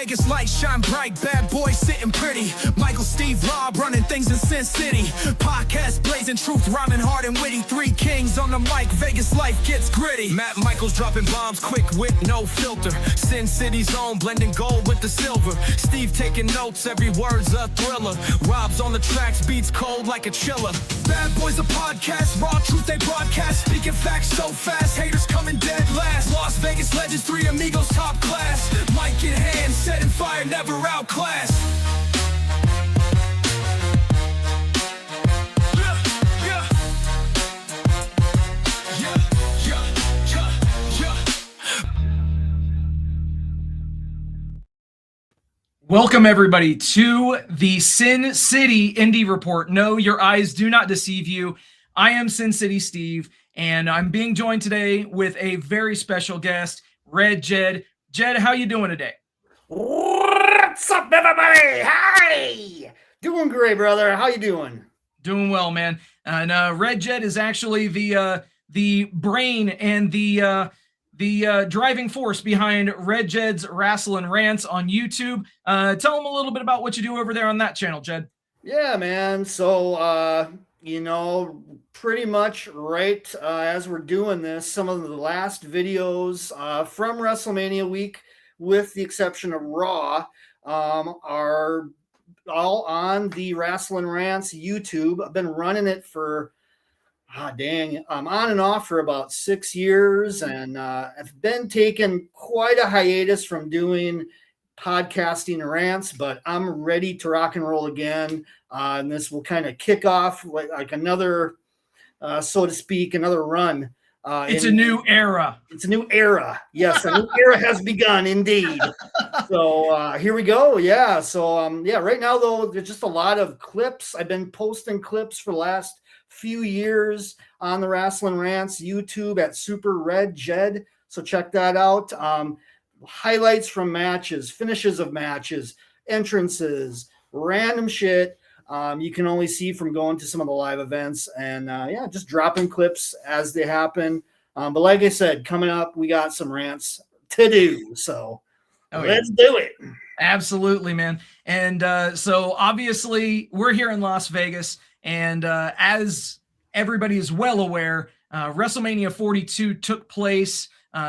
Vegas lights shine bright, bad boys sitting pretty. Michael, Steve, Rob running things in Sin City. Podcast blazing truth, rhyming hard and witty. Three kings on the mic, Vegas life gets gritty. Matt Michaels dropping bombs, quick wit, no filter. Sin City's own, blending gold with the silver. Steve taking notes, every word's a thriller. Rob's on the tracks, beats cold like a chiller. Bad boys a podcast, raw truth they broadcast. Speaking facts so fast, haters coming dead last. Las Vegas legends, three amigos top class. Mic in hand, setting fire, never outclassed. Welcome, everybody, to the Sin City Indy Report. No, your eyes do not deceive you. I am Sin City Steve, and I'm being joined today with a very special guest, RedJed. Jed, how you doing today? What's up, everybody? Hi! Doing great, brother. How you doing? Doing well, man. And RedJed is actually the brain and the driving force behind RedJed's Wrestling Rants on YouTube. Tell them a little bit about what you do over there on that channel, Jed. Yeah, man. So, pretty much right as we're doing this, some of the last videos from WrestleMania week, with the exception of Raw, are all on the Wrestling Rants YouTube. I've been running it for on and off for about 6 years, and I've been taking quite a hiatus from doing podcasting rants, but I'm ready to rock and roll again. And this will kind of kick off like another, so to speak, another run. It's a new era. It's a new era. Yes, a new era has begun, indeed. So here we go. Yeah. So right now though, there's just a lot of clips. I've been posting clips for the last few years on the Wrestling Rants YouTube at Super RedJed. So check that out. Highlights from matches, finishes of matches, entrances, random shit. You can only see from going to some of the live events, and just dropping clips as they happen. But like I said, coming up, we got some rants to do. So let's do it. Absolutely, man. And so obviously we're here in Las Vegas, and as everybody is well aware, WrestleMania 42 took place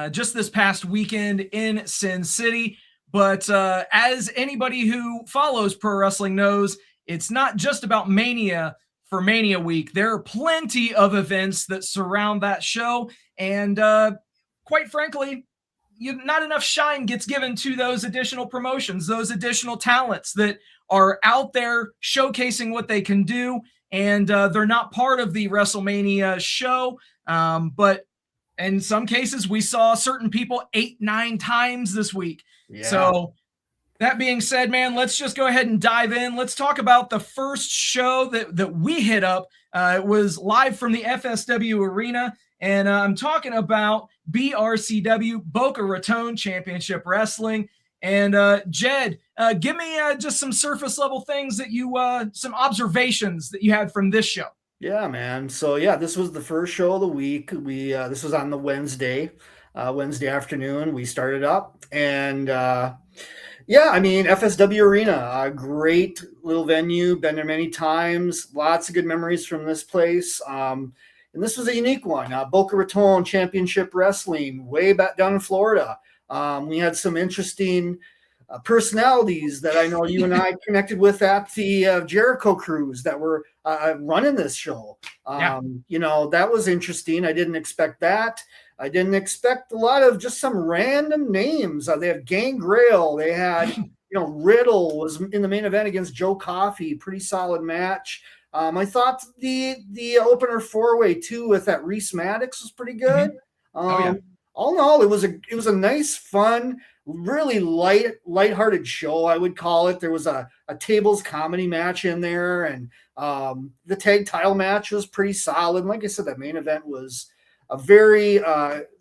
just this past weekend in Sin City. But as anybody who follows pro wrestling knows, it's not just about Mania for Mania week. There are plenty of events that surround that show. And quite frankly, not enough shine gets given to those additional promotions, those additional talents that are out there showcasing what they can do. And they're not part of the WrestleMania show. But in some cases, we saw certain people 8-9 times this week. Yeah. So that being said, man, let's just go ahead and dive in. Let's talk about the first show that we hit up. It was live from the FSW Arena, and I'm talking about BRCW, Boca Raton Championship Wrestling. And Jed, give me just some surface level things that you, some observations that you had from this show. Yeah, man. So this was the first show of the week. This was on the Wednesday afternoon. We started up, and FSW Arena, a great little venue. Been there many times. Lots of good memories from this place. And this was a unique one. Boca Raton Championship Wrestling, way back down in Florida. We had some interesting personalities that I know you and I connected with at the Jericho Cruise that were running this show. That was interesting. I didn't expect that. I didn't expect a lot of just some random names. They had Gangrel. They had, Riddle was in the main event against Joe Coffey. Pretty solid match. I thought the opener 4-way too with that Reese Maddox was pretty good. All in all, it was a nice, fun, really lighthearted show, I would call it. There was a tables comedy match in there, and the tag title match was pretty solid. Like I said, that main event was a very,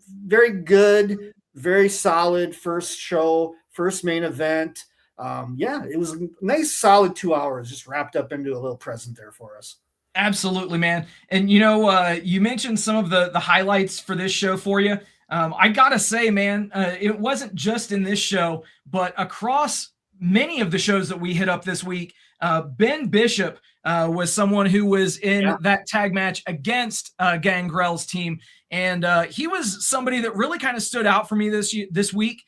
very good, very solid first show, first main event. It was a nice, solid 2 hours just wrapped up into a little present there for us. Absolutely, man. And, you mentioned some of the highlights for this show for you. I gotta say, man, it wasn't just in this show, but across many of the shows that we hit up this week, Ben Bishop was someone who was in that tag match against Gangrel's team. And he was somebody that really kind of stood out for me this week.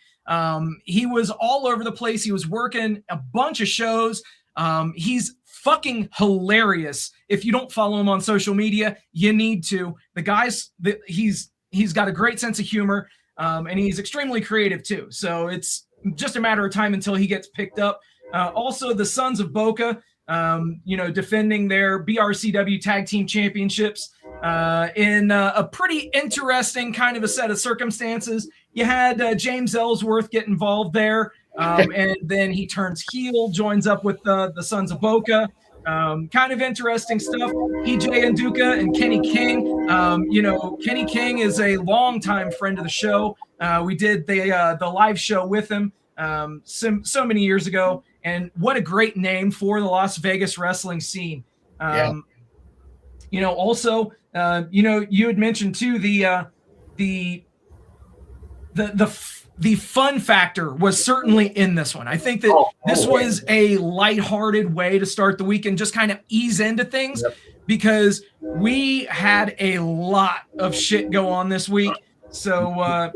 He was all over the place. He was working a bunch of shows. He's fucking hilarious. If you don't follow him on social media, you need to. The guy's he's got a great sense of humor, and he's extremely creative too. So it's just a matter of time until he gets picked up. Also, the Sons of Boca, defending their BRCW Tag Team Championships in a pretty interesting kind of a set of circumstances. You had James Ellsworth get involved there, and then he turns heel, joins up with the Sons of Boca. Kind of interesting stuff. EJ Nduka and Kenny King. Kenny King is a longtime friend of the show. We did the live show with him so many years ago, and what a great name for the Las Vegas wrestling scene. Also, you had mentioned too the fun factor was certainly in this one. I think that this was a lighthearted way to start the week and just kind of ease into things because we had a lot of shit go on this week. So,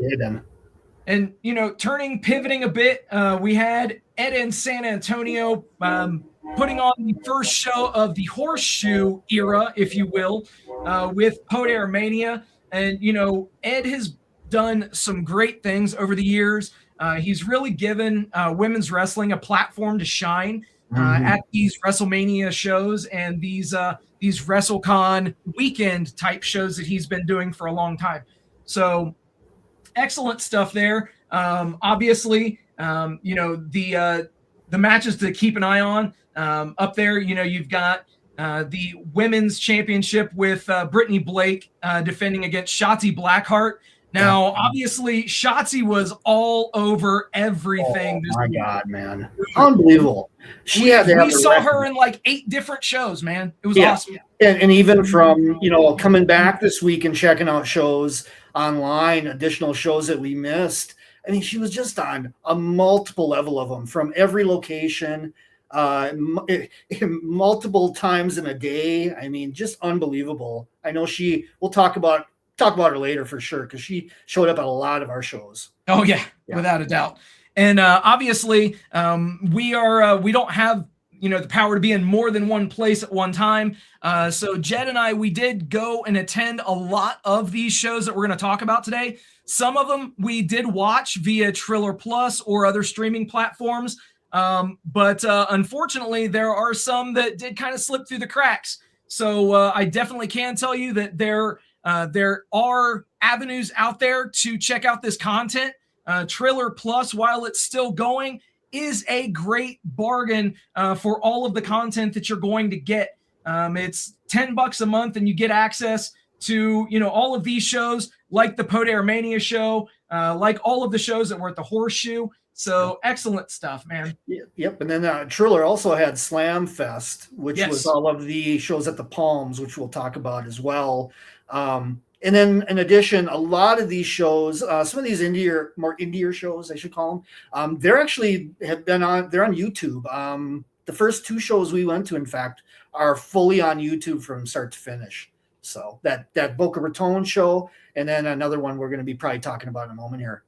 pivoting a bit, we had Ed in San Antonio putting on the first show of the Horseshoe era, if you will, with Poder Mania. And, Ed has done some great things over the years. He's really given women's wrestling a platform to shine at these WrestleMania shows and these WrestleCon weekend type shows that he's been doing for a long time. So excellent stuff there. Obviously, the matches to keep an eye on up there. You've got the women's championship with Brittany Blake defending against Shotzi Blackheart. Now, obviously, Shotzi was all over everything. Oh, my God, man. Unbelievable. We saw her in like 8 different shows, man. It was awesome. And even from, coming back this week and checking out shows online, additional shows that we missed. I mean, she was just on a multiple level of them from every location, multiple times in a day. I mean, just unbelievable. I know we'll talk about her later for sure because she showed up at a lot of our shows. Oh yeah, without a doubt. And obviously, we don't have the power to be in more than one place at one time. So Jed and I, we did go and attend a lot of these shows that we're going to talk about today. Some of them we did watch via Triller Plus or other streaming platforms. But unfortunately, there are some that did kind of slip through the cracks. So I definitely can tell you that there are avenues out there to check out this content. Triller Plus, while it's still going, is a great bargain for all of the content that you're going to get. It's $10 a month and you get access to, all of these shows like the Poder Mania show, like all of the shows that were at the Horseshoe. So excellent stuff, man. Yep. And then Triller also had Slam Fest, which was all of the shows at the Palms, which we'll talk about as well. And then in addition, a lot of these shows, some of these more indie shows, I should call them, they're on YouTube. The first 2 shows we went to, in fact, are fully on YouTube from start to finish. So that Boca Raton show, and then another one we're going to be probably talking about in a moment here.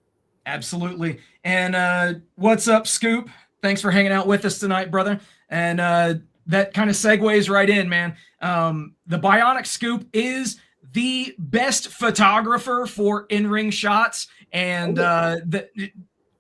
Absolutely. And what's up, Scoop? Thanks for hanging out with us tonight, brother. And that kind of segues right in, man. The Bionic Scoop is the best photographer for in-ring shots, and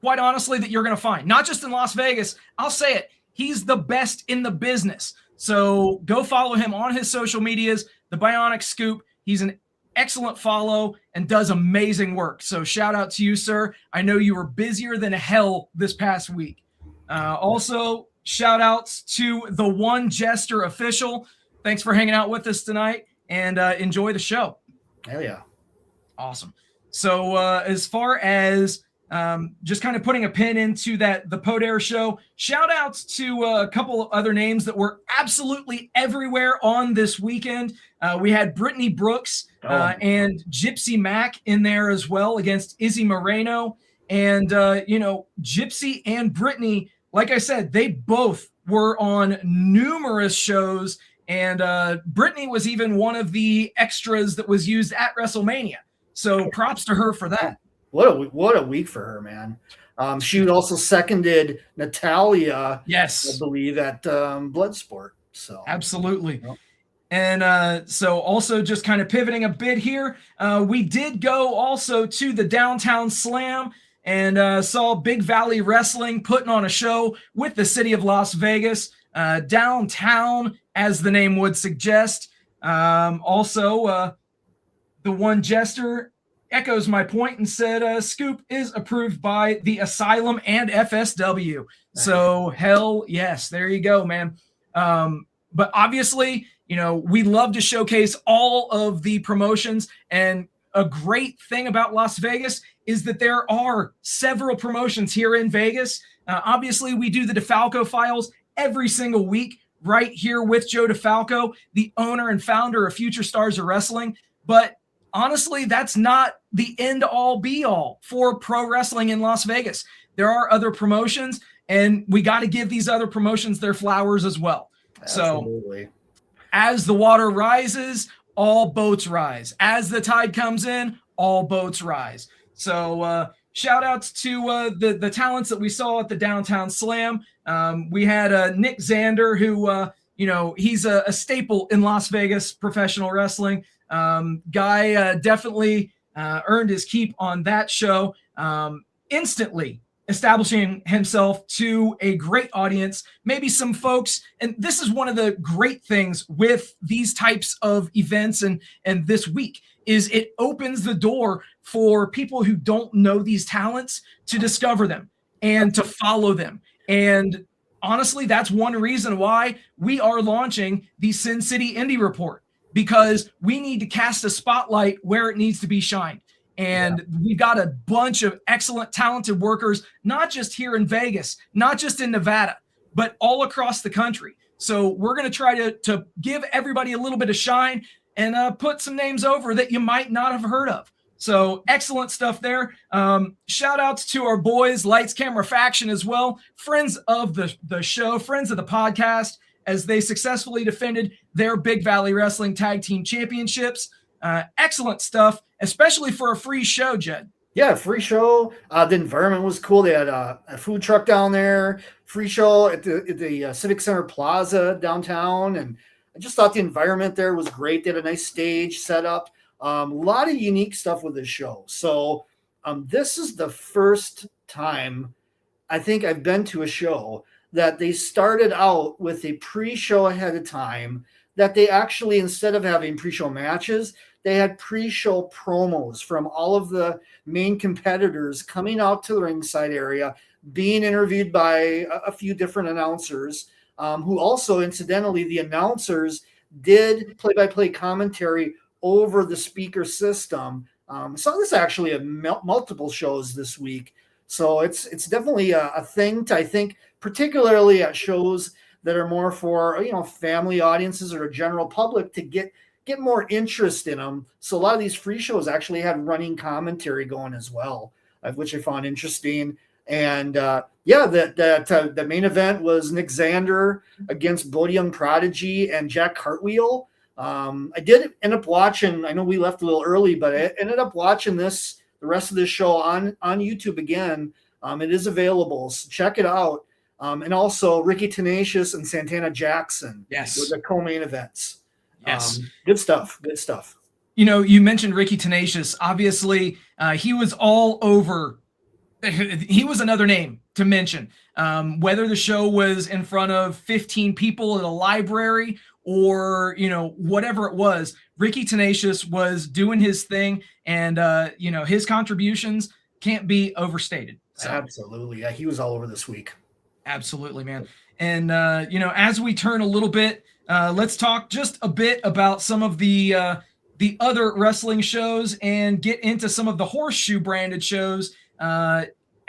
quite honestly, that you're going to find. Not just in Las Vegas, I'll say it. He's the best in the business. So go follow him on his social medias, the Bionic Scoop. He's an excellent follow and does amazing work. So shout out to you, sir. I know you were busier than hell this past week. Also, shout outs to the One Jester Official. Thanks for hanging out with us tonight, and enjoy the show. Hell yeah. Awesome. So as far as just kind of putting a pin into the Podair show. Shout outs to a couple of other names that were absolutely everywhere on this weekend. We had Brittany Brooks and Gypsy Mac in there as well against Izzy Moreno. And, Gypsy and Brittany, like I said, they both were on numerous shows. And Brittany was even one of the extras that was used at WrestleMania. So props to her for that. What a week for her, man. She also seconded Natalia, yes, I believe, at Bloodsport. So absolutely. Yep. And so also just kind of pivoting a bit here, we did go also to the Downtown Slam and saw Big Valley Wrestling putting on a show with the city of Las Vegas, downtown, as the name would suggest. Also, the one jester echoes my point and said Scoop is approved by the Asylum and FSW. So hell yes, there you go, man. But obviously, we love to showcase all of the promotions, and a great thing about Las Vegas is that there are several promotions here in Vegas. Obviously, we do the DeFalco Files every single week right here with Joe DeFalco, the owner and founder of Future Stars of Wrestling. But honestly, that's not the end-all be-all for pro wrestling in Las Vegas. There are other promotions, and we got to give these other promotions their flowers as well. Absolutely. So as the water rises, all boats rise. As the tide comes in, all boats rise. So shout outs to the talents that we saw at the Downtown Slam. We had Nick Xander, who, he's a staple in Las Vegas professional wrestling. Guy definitely earned his keep on that show, instantly establishing himself to a great audience, maybe some folks. And this is one of the great things with these types of events and this week is it opens the door for people who don't know these talents to discover them and to follow them. And honestly, that's one reason why we are launching the Sin City Indy Report, because we need to cast a spotlight where it needs to be shined. And we've got a bunch of excellent, talented workers, not just here in Vegas, not just in Nevada, but all across the country. So we're going to try to give everybody a little bit of shine and put some names over that you might not have heard of. So excellent stuff there. Shout outs to our boys, Lights, Camera, Faction as well. Friends of the show, friends of the podcast, as they successfully defended their Big Valley Wrestling Tag Team Championships. Excellent stuff, especially for a free show, Jed. Yeah, free show. The environment was cool. They had a food truck down there, free show at the Civic Center Plaza downtown. And I just thought the environment there was great. They had a nice stage set up. A lot of unique stuff with this show. So this is the first time I think I've been to a show that they started out with a pre-show ahead of time, that they actually, instead of having pre-show matches, they had pre-show promos from all of the main competitors coming out to the ringside area, being interviewed by a few different announcers, who also, incidentally, the announcers did play-by-play commentary over the speaker system. So this actually had multiple shows this week. So it's definitely a thing to, I think, particularly at shows that are more for, family audiences or a general public to get more interest in them. So a lot of these free shows actually had running commentary going as well, which I found interesting. And the main event was Nick Xander against Bodie Young Prodigy and Jack Cartwheel. I did end up watching, I know we left a little early, but I ended up watching the rest of this show on YouTube again. It is available, so check it out. And also Ricky Tenacious and Santana Jackson. Yes. Were the co-main events. Yes. Good stuff. You mentioned Ricky Tenacious. Obviously, he was all over. He was another name to mention. Whether the show was in front of 15 people at a library or, whatever it was, Ricky Tenacious was doing his thing, and, his contributions can't be overstated. So. Absolutely. Yeah, he was all over this week. Absolutely, man. And, as we turn a little bit, let's talk just a bit about some of the other wrestling shows and get into some of the horseshoe branded shows.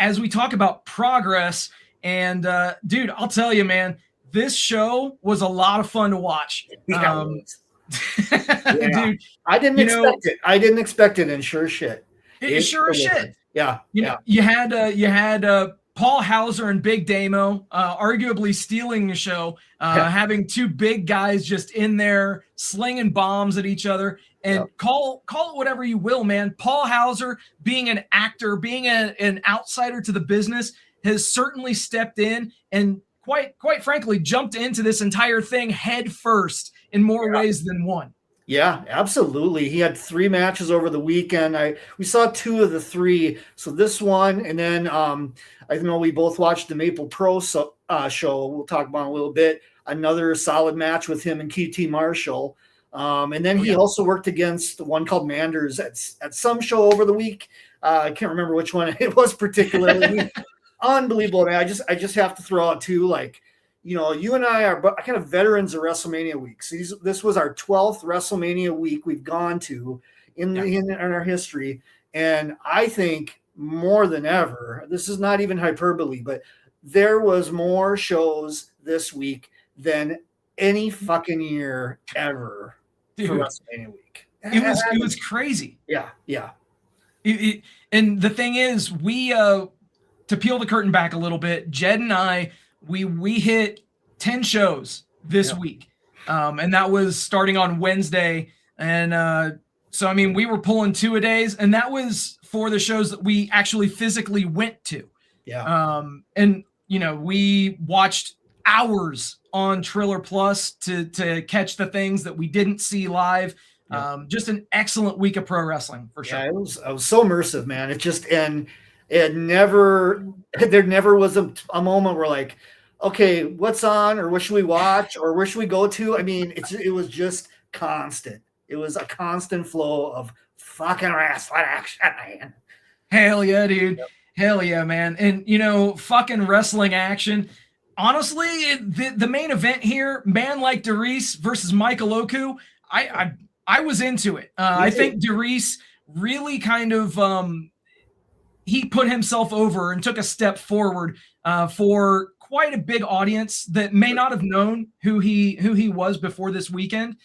as we talk about progress, and dude, I'll tell you, man, this show was a lot of fun to watch. Yeah. Dude, I didn't expect it. I didn't expect it, and sure shit. It sure as shit. Yeah. You had Paul Hauser and Big Damo arguably stealing the show, having two big guys just in there slinging bombs at each other. And call it whatever you will, man. Paul Hauser, being an actor, being an outsider to the business, has certainly stepped in and quite frankly jumped into this entire thing head first in more ways than one. Yeah, absolutely. He had 3 matches over the weekend. We saw 2 of the 3. So this one, and then I know we both watched the Maple Pro show. We'll talk about a little bit. Another solid match with him and QT Marshall. And then he also worked against one called Manders at some show over the week. I can't remember which one it was particularly. Unbelievable, man. I just have to throw out too, like, you know, you and I are kind of veterans of WrestleMania weeks. This was our 12th WrestleMania week we've gone to in our history. And I think more than ever, this is not even hyperbole, but there was more shows this week than any fucking year ever for WrestleMania week. It was crazy. Yeah. And the thing is, we to peel the curtain back a little bit, Jed and I, we hit 10 shows this week. And that was starting on Wednesday. And so, I mean, we were pulling 2 a days, and that was for the shows that we actually physically went to. Yeah. And, you know, we watched hours on Triller Plus to catch the things that we didn't see live. Just an excellent week of pro wrestling for sure. Yeah, I was so immersive, man. There never was a moment where like, okay, what's on, or what should we watch, or where should we go to? I mean, it was just constant. It was a constant flow of fucking wrestling action, man. Hell yeah, dude. Yep. Hell yeah, man. And, you know, fucking wrestling action. Honestly, the main event here, Man Like DeReiss versus Michael Oku, I was into it. I think DeReiss really kind of he put himself over and took a step forward for quite a big audience that may not have known who he was before this weekend.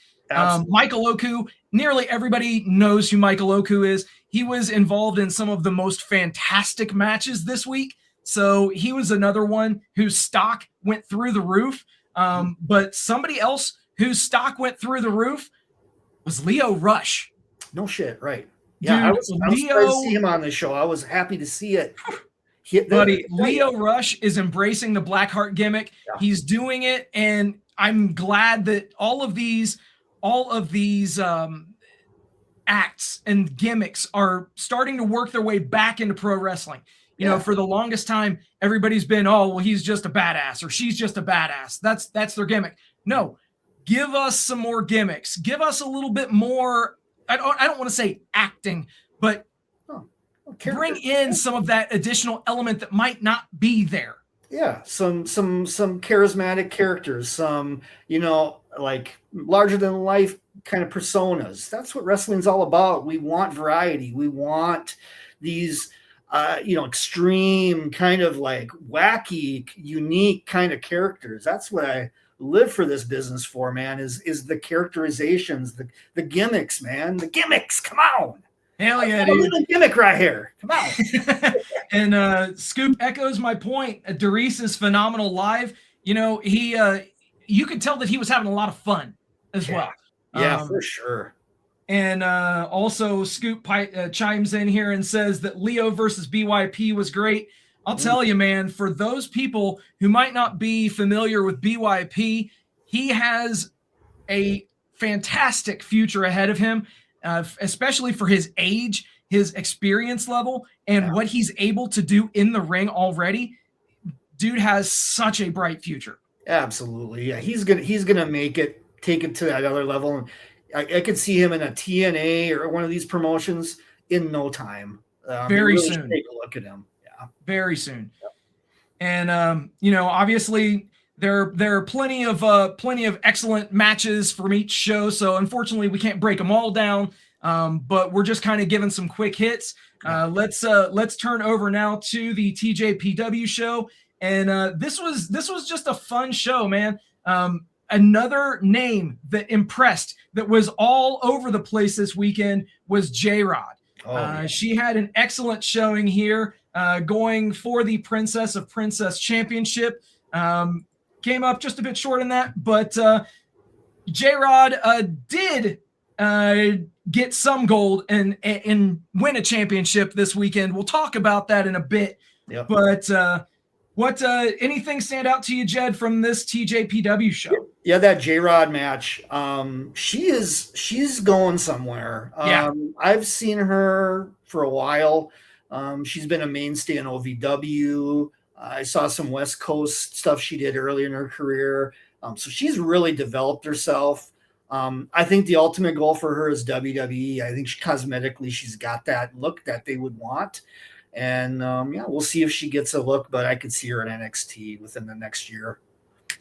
Michael Oku, nearly everybody knows who Michael Oku is. He was involved in some of the most fantastic matches this week. So he was another one whose stock went through the roof. But somebody else whose stock went through the roof was Lio Rush. No shit, right. Yeah, dude, I was surprised to see him on the show. I was happy to see it. Lio Rush is embracing the Blackheart gimmick. Yeah. He's doing it, and I'm glad that all of these acts and gimmicks are starting to work their way back into pro wrestling. You know, for the longest time, everybody's been, oh, well, he's just a badass, or she's just a badass. That's their gimmick. No, give us some more gimmicks. Give us a little bit more. I don't want to say acting, but bring in some of that additional element that might not be there. Yeah, some charismatic characters, some, you know, like larger than life kind of personas. That's what wrestling's all about. We want variety. We want these extreme kind of like wacky, unique kind of characters. That's what I live for this business for, man, is the characterizations, the gimmicks, man. The gimmicks, come on. Hell yeah, dude. A little gimmick right here. Come on. And Scoop echoes my point. DeReiss is phenomenal live. You know, you could tell that he was having a lot of fun as well. Yeah, for sure. And also Scoop chimes in here and says that Leo versus BYP was great. I'll tell you, man, for those people who might not be familiar with BYP, he has a fantastic future ahead of him, especially for his age, his experience level, and what he's able to do in the ring already. Dude has such a bright future. Absolutely. Yeah, he's gonna make it, take it to that other level. I could see him in a TNA or one of these promotions in no time. Very soon. Take a look at him. Yeah. Very soon. Yep. And obviously there are plenty of excellent matches from each show. So unfortunately we can't break them all down. But we're just kind of giving some quick hits. Let's turn over now to the TJPW show. And this was just a fun show, man. Another name that impressed, that was all over the place this weekend, was J-Rod. She had an excellent showing here, going for the Princess of Princess Championship. Came up just a bit short in that, but J-Rod did get some gold and win a championship this weekend. We'll talk about that in a bit. Yep. But what anything stand out to you, Jed, from this TJPW show? Yeah, that J-Rod match. She's going somewhere. I've seen her for a while. She's been a mainstay in OVW. I saw some West Coast stuff she did early in her career. So she's really developed herself. I think the ultimate goal for her is WWE. I think cosmetically she's got that look that they would want. And we'll see if she gets a look, but I could see her in NXT within the next year.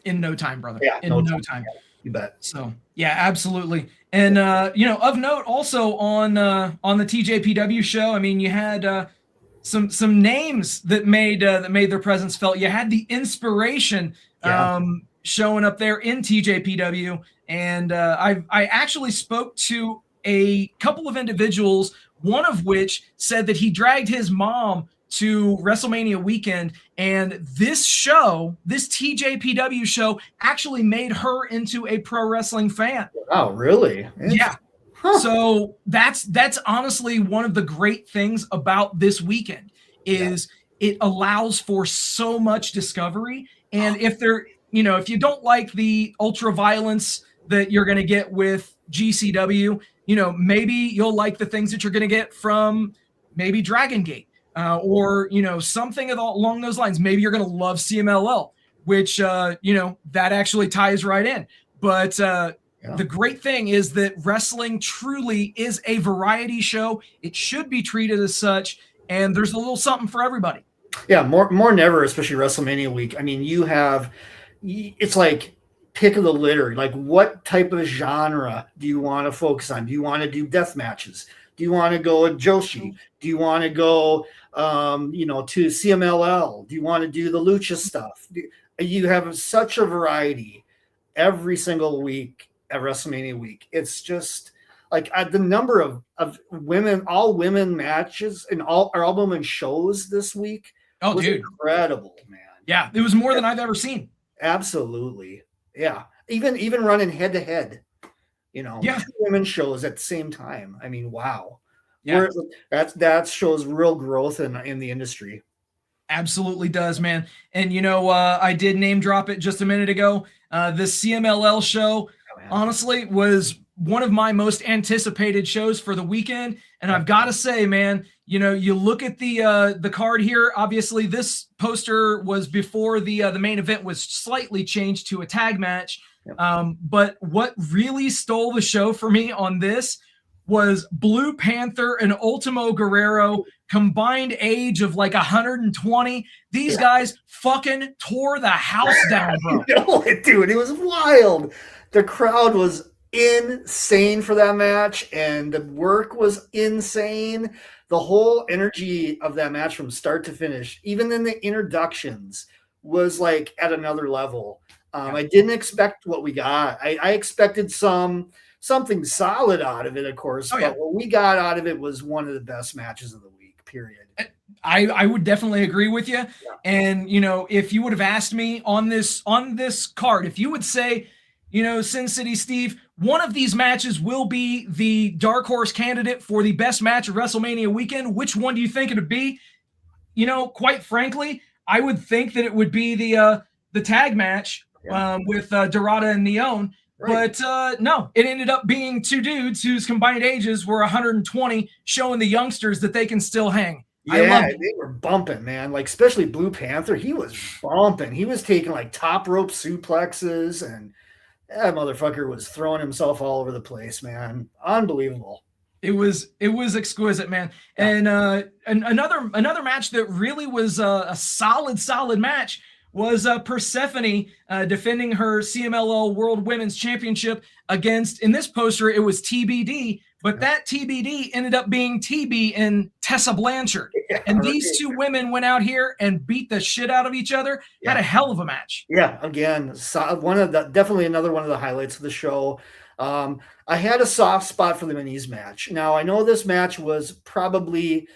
In no time, brother. Yeah, in no time. You bet. So yeah, absolutely. And of note also on the TJPW show, I mean, you had some names that made their presence felt. You had the Inspiration showing up there in TJPW, and I actually spoke to a couple of individuals, one of which said that he dragged his mom to WrestleMania weekend, and this show, this TJPW show, actually made her into a pro wrestling fan. Oh, really? Yeah. Huh. So that's honestly one of the great things about this weekend is it allows for so much discovery. And if you don't like the ultra violence that you're going to get with GCW, maybe you'll like the things that you're going to get from maybe Dragon Gate, or something along those lines. Maybe you're going to love CMLL, which that actually ties right in. But the great thing is that wrestling truly is a variety show. It should be treated as such, and there's a little something for everybody. Yeah, more than ever, especially WrestleMania week. I mean, it's like pick of the litter. Like, what type of genre do you want to focus on? Do you want to do death matches? Do you want to go with Joshi? Do you want to go, to CMLL? Do you want to do the lucha stuff? You have such a variety every single week at WrestleMania week. It's just like the number of women, all women matches and all women shows this week. Oh, was dude, incredible, man. Yeah, it was more than I've ever seen. Absolutely. Yeah. Even running head to head, two women shows at the same time. I mean, wow. Yeah. That shows real growth in the industry. Absolutely does, man. And I did name drop it just a minute ago. The CMLL show, honestly, was one of my most anticipated shows for the weekend. And I've got to say, man, you look at the card here. Obviously, this poster was before the main event was slightly changed to a tag match. Yep. But what really stole the show for me on this was Blue Panther and Ultimo Guerrero, combined age of like 120. These guys fucking tore the house down, bro. Dude, it was wild. The crowd was insane for that match, and the work was insane. The whole energy of that match from start to finish, even in the introductions, was like at another level. I didn't expect what we got. I expected something solid out of it, of course, but what we got out of it was one of the best matches of the week, period. I would definitely agree with you. Yeah. And, if you would have asked me on this card, if you would say, Sin City Steve, one of these matches will be the dark horse candidate for the best match of WrestleMania weekend, which one do you think it would be? Quite frankly, I would think that it would be the tag match with Dorada and Neon. Right. But no, it ended up being two dudes whose combined ages were 120, showing the youngsters that they can still hang. Yeah, they were bumping, man. Like, especially Blue Panther, he was bumping. He was taking like top rope suplexes, and that motherfucker was throwing himself all over the place, man. Unbelievable. It was exquisite, man. And another match that really was a solid match was Persephone defending her CMLL World Women's Championship against, in this poster, it was TBD, but that TBD ended up being TB and Tessa Blanchard. Yeah, and right. these two women went out here and beat the shit out of each other. Had a hell of a match. Yeah, again, definitely another one of the highlights of the show. I had a soft spot for the minis match. Now I know this match was probably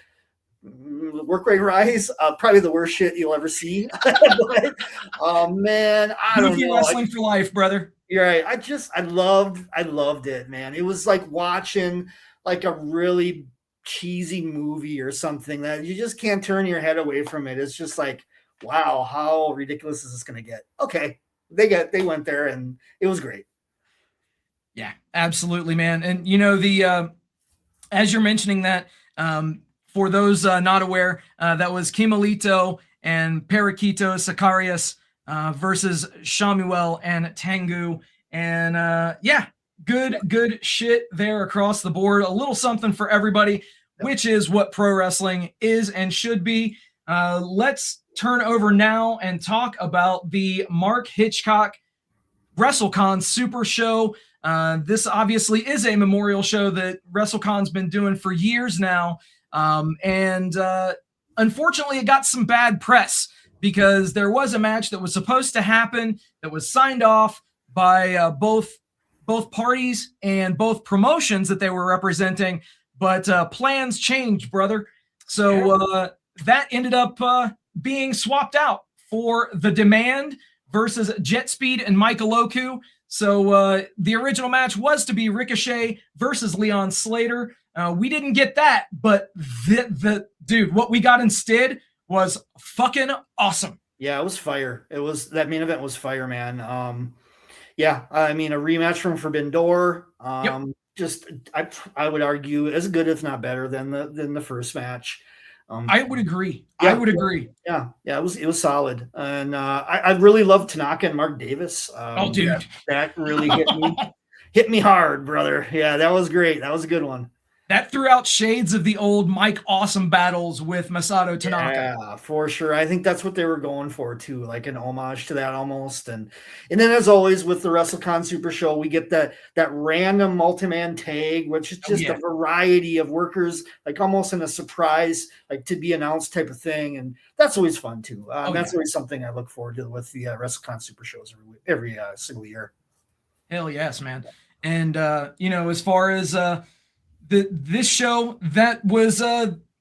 work rate rise, probably the worst shit you'll ever see. But, oh man, I don't know. Wrestling for life, brother. You're right. I loved it, man. It was like watching like a really cheesy movie or something that you just can't turn your head away from it. It's just like, wow, how ridiculous is this going to get? Okay, they went there and it was great. Yeah, absolutely, man. And the as you're mentioning that, for those not aware, that was Kimalito and Periquito Sicarius versus Shamuel and Tengu. And good shit there across the board. A little something for everybody, which is what pro wrestling is and should be. Let's turn over now and talk about the Mark Hitchcock WrestleCon Super Show. This obviously is a memorial show that WrestleCon's been doing for years now. And unfortunately, it got some bad press because there was a match that was supposed to happen that was signed off by both parties and both promotions that they were representing, but plans changed, brother. So that ended up being swapped out for The Demand versus Jet Speed and Michael Oku. So the original match was to be Ricochet versus Leon Slater. We didn't get that, but dude, what we got instead was fucking awesome. Yeah, it was fire. That main event was fire, man. I mean, a rematch from Forbidden Door. I would argue as good, if not better, than the first match. I would agree. I would agree. Yeah, it was solid, and I really loved Tanaka and Mark Davis. Dude, that really hit me hard, brother. Yeah, that was great. That was a good one. That threw out shades of the old Mike Awesome battles with Masato Tanaka. Yeah, for sure. I think that's what they were going for too, like an homage to that almost. And then as always with the WrestleCon Super Show, we get that random multi-man tag, which is just a variety of workers, like almost in a surprise, like to be announced type of thing. And that's always fun too. That's always something I look forward to with the WrestleCon Super Shows every single year. Hell yes, man. And as far as this show, that was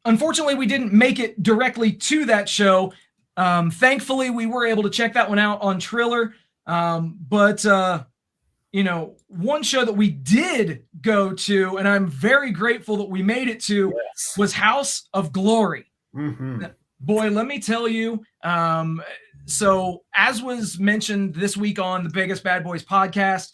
unfortunately we didn't make it directly to that show. Thankfully, we were able to check that one out on Triller. But one show that we did go to, and I'm very grateful that we made it to, was House of Glory. Mm-hmm. Boy, let me tell you. So as was mentioned this week on the Biggest Bad Boys podcast,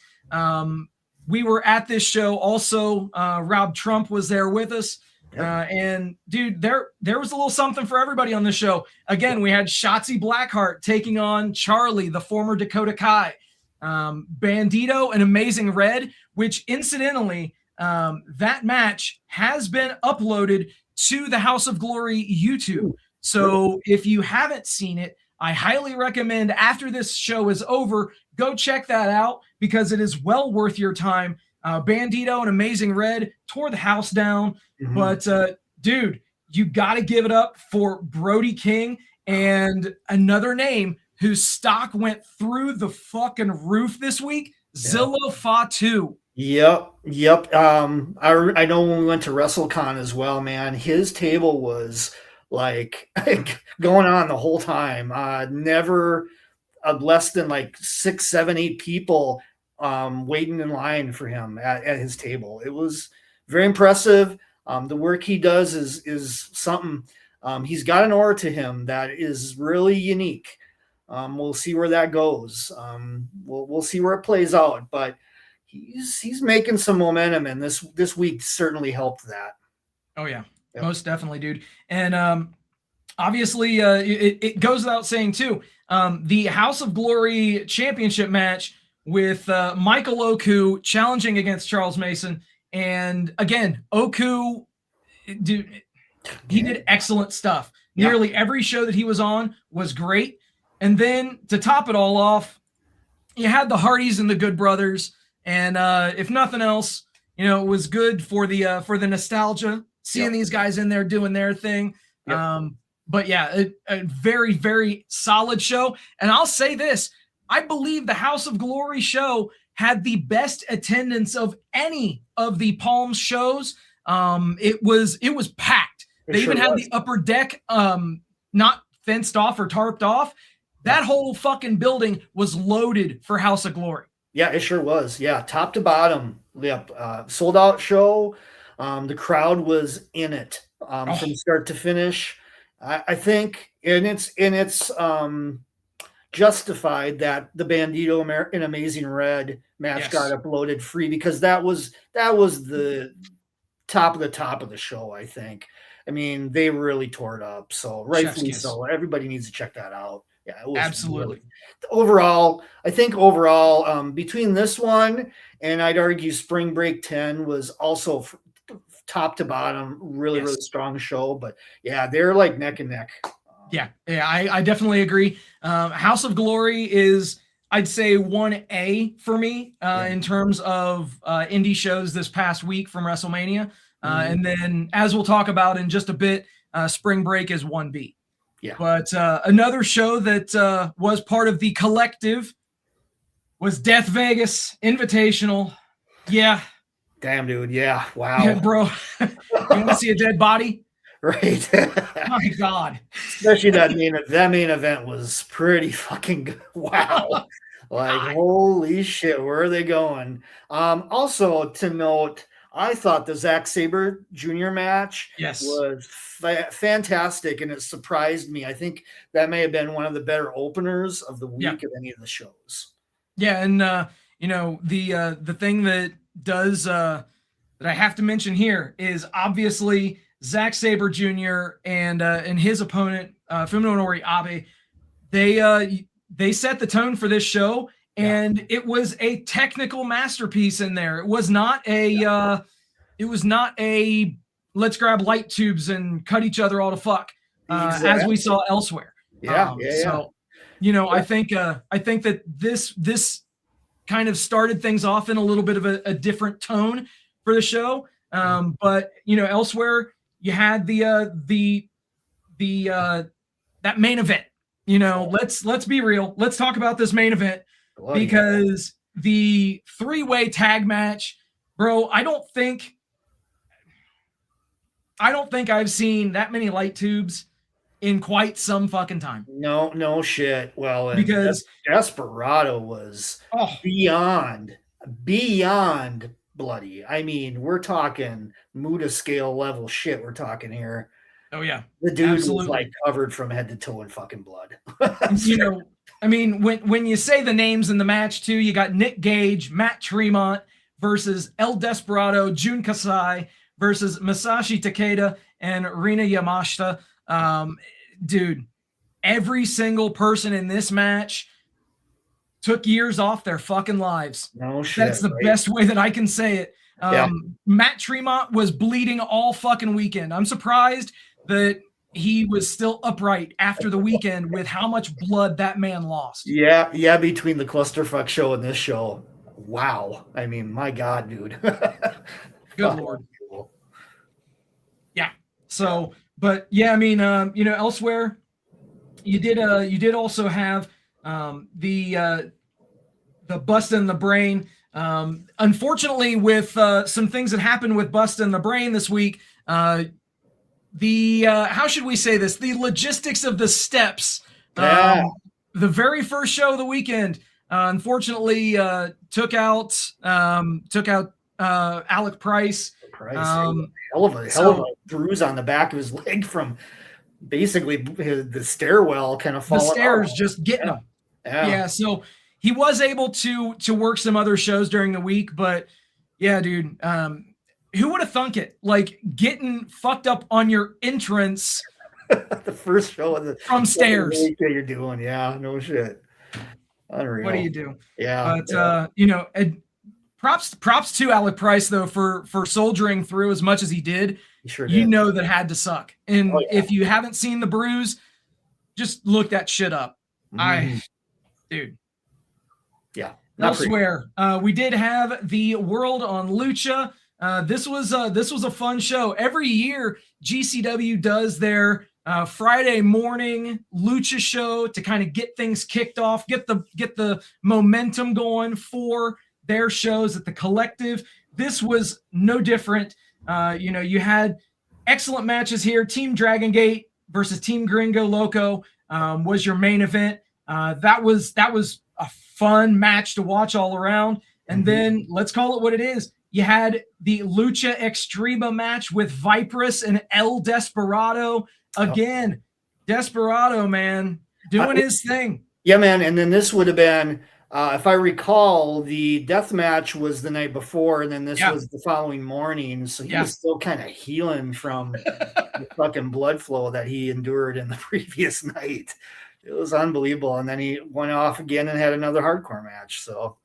we were at this show. Also, Rob Trump was there with us. And dude, there was a little something for everybody on this show. Again, we had Shotzi Blackheart taking on Charlie, the former Dakota Kai, Bandito and Amazing Red, which incidentally, that match has been uploaded to the House of Glory YouTube. So if you haven't seen it, I highly recommend after this show is over, go check that out because it is well worth your time. Bandito and Amazing Red tore the house down. Mm-hmm. But, dude, you got to give it up for Brody King and another name whose stock went through the fucking roof this week, Zillow Fatu. Yep. I know when we went to WrestleCon as well, man, his table was like going on the whole time. Never less than like 6, 7, 8 people waiting in line for him at his table. It was very impressive. The work he does is something. He's got an aura to him that is really unique. We'll see where that goes. We'll see where it plays out, but he's making some momentum, and this week certainly helped that. Oh yeah. Yep. Most definitely, dude. And obviously, it goes without saying too. The House of Glory championship match with Michael Oku challenging against Charles Mason, and again, Oku, dude, he did excellent stuff. Yeah. Nearly every show that he was on was great. And then to top it all off, you had the Hardys and the Good Brothers, and if nothing else, it was good for the nostalgia, seeing these guys in there doing their thing. Yep. But yeah, a very, very solid show. And I'll say this, I believe the House of Glory show had the best attendance of any of the Palms shows. It was packed. They even had the upper deck not fenced off or tarped off. That whole fucking building was loaded for House of Glory. Yeah, it sure was. Yeah, top to bottom. Yep. Sold out show. The crowd was in it from start to finish. I think, and it's justified that the Bandito and Amazing Red match got uploaded free, because that was the top of the show, I think. I mean, they really tore it up. So rightfully so. Everybody needs to check that out. Yeah, it was absolutely. I think overall, between this one and I'd argue Spring Break 10 was also top to bottom, really strong show. But yeah, they're like neck and neck. Yeah, I definitely agree. House of Glory is, I'd say, 1A for me in terms of indie shows this past week from WrestleMania. And then, as we'll talk about in just a bit, Spring Break is 1B. Yeah. But another show that was part of the collective was Death Vegas Invitational. Yeah. Damn, dude. Yeah. Wow. Yeah, bro. You want to see a dead body? Right. My God. Especially that main event was pretty fucking good. Wow. Like, holy shit, where are they going? Also to note, I thought the Zack Sabre Jr. match was fantastic, and it surprised me. I think that may have been one of the better openers of the week of any of the shows. Yeah, and the thing that does that I have to mention here is obviously Zack Sabre Jr. and his opponent Fuminori Abe. They set the tone for this show. And it was a technical masterpiece in there. It was not a let's grab light tubes and cut each other all to fuck as we saw elsewhere. So, I think that this kind of started things off in a little bit of a different tone for the show. But elsewhere you had the that main event. Let's be real. Let's talk about this main event. Because the three-way tag match, bro, I don't think I've seen that many light tubes in quite some fucking time. No shit. Well, because Desperado was beyond bloody. I mean, we're talking Muda scale level shit. We're talking here. Oh yeah, the dude was like covered from head to toe in fucking blood. I mean, when you say the names in the match too, you got Nick Gage, Matt Tremont versus El Desperado, Jun Kasai versus Masashi Takeda and Rina Yamashita. Dude, every single person in this match took years off their fucking lives. No shit. That's the best way that I can say it. Matt Tremont was bleeding all fucking weekend. I'm surprised that he was still upright after the weekend with how much blood that man lost. Yeah, between the clusterfuck show and this show. Wow. I mean, my God, dude. Good Lord. Yeah. So, but yeah, I mean, elsewhere, you did also have the Bustin' in the Brain. Unfortunately, with some things that happened with Bustin' in the Brain this week, how should we say this? The logistics of the steps. The very first show of the weekend, unfortunately, took out Alec Price. Hell of a bruise on the back of his leg from basically the stairwell kind of falling. The stairs just getting him. Yeah. So he was able to work some other shows during the week, but yeah, dude. Who would have thunk it? Like getting fucked up on your entrance, the first show of from stairs. That you're doing, yeah, no shit. Unreal. What do you do? Yeah, but props to Alec Price though for soldiering through as much as he did. He sure did. You know that had to suck. And if you haven't seen the bruise, just look that shit up. Dude. Yeah. Elsewhere, we did have the World on Lucha. This was a fun show. Every year, GCW does their Friday morning lucha show to kind of get things kicked off, get the momentum going for their shows at the Collective. This was no different. You had excellent matches here. Team Dragon Gate versus Team Gringo Loco was your main event. That was a fun match to watch all around. And then let's call it what it is. You had the Lucha Extrema match with Viperous and El Desperado. Again, Desperado, man, doing his thing. Yeah, man. And then this would have been, if I recall, the death match was the night before, and then this was the following morning. So he was still kind of healing from the fucking blood flow that he endured in the previous night. It was unbelievable. And then he went off again and had another hardcore match. So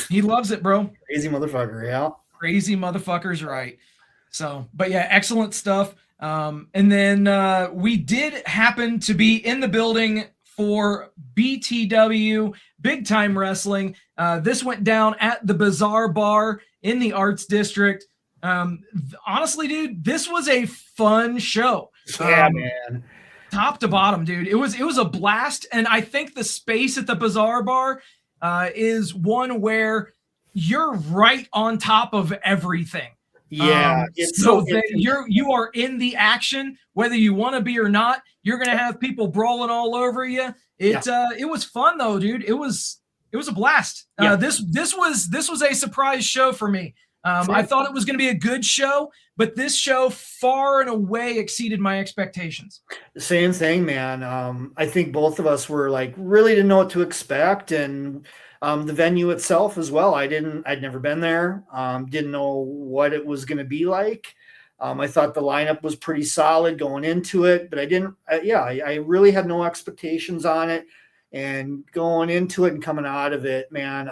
he loves it, bro. Crazy motherfucker, yeah. Crazy motherfucker's right. So, but yeah, excellent stuff. And then we did happen to be in the building for BTW, Big Time Wrestling. This went down at the Bazaar Bar in the Arts District. Honestly, dude, this was a fun show. Yeah, man. Top to bottom, dude. It was a blast. And I think the space at the Bazaar Bar is one where you're right on top of everything. Yeah. You are in the action, whether you want to be or not. You're going to have people brawling all over you. It was fun though, dude. It was a blast. This was a surprise show for me. I thought it was going to be a good show, but this show far and away exceeded my expectations. The same thing, man. I think both of us were like really didn't know what to expect, and the venue itself as well. I'd never been there. Didn't know what it was going to be like. I thought the lineup was pretty solid going into it, but I really had no expectations on it, and going into it and coming out of it, man.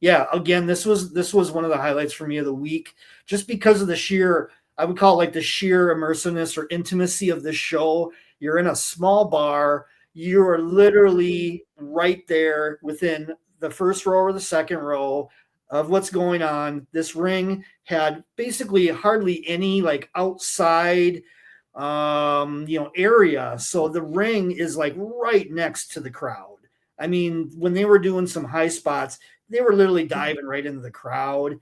Again, this was one of the highlights for me of the week, just because of the sheer, I would call it like the sheer immersiveness or intimacy of this show. You're in a small bar. You are literally right there within the first row or the second row of what's going on. This ring had basically hardly any like outside, area. So the ring is like right next to the crowd. I mean, when they were doing some high spots, they were literally diving right into the crowd.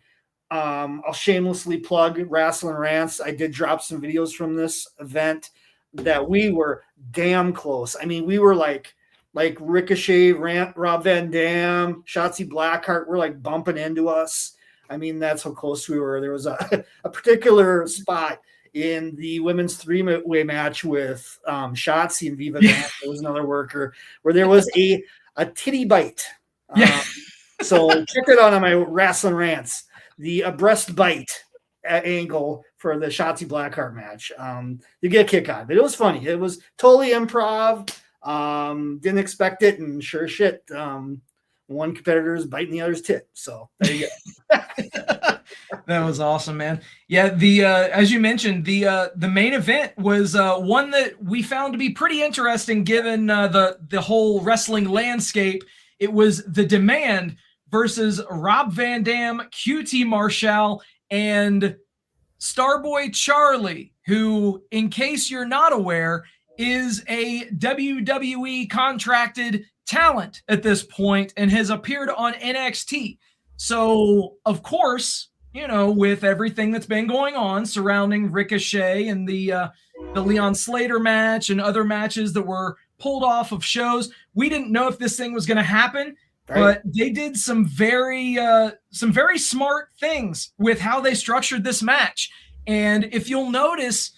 I'll shamelessly plug Wrestling Rants. I did drop some videos from this event that we were damn close. I mean, we were like Ricochet, Rob Van Dam, Shotzi Blackheart were like bumping into us. I mean, that's how close we were. There was a particular spot in the women's three-way match with Shotzi and Viva Van. There was another worker where there was a titty bite. So check it out on my Wrestling Rants, the breast bite angle for the Shotzi Blackheart match. You get a kick out of it. It was funny. It was totally improv. Didn't expect it, and sure shit, one competitor is biting the other's tit. So there you go. That was awesome, man. Yeah, the as you mentioned, the main event was one that we found to be pretty interesting given the whole wrestling landscape. It was The Demand versus Rob Van Dam, QT Marshall, and Starboy Charlie, who, in case you're not aware, is a WWE contracted talent at this point and has appeared on NXT. So, of course, with everything that's been going on surrounding Ricochet and the Leon Slater match and other matches that were pulled off of shows, we didn't know if this thing was going to happen. Right. But they did some very smart things with how they structured this match. And if you'll notice,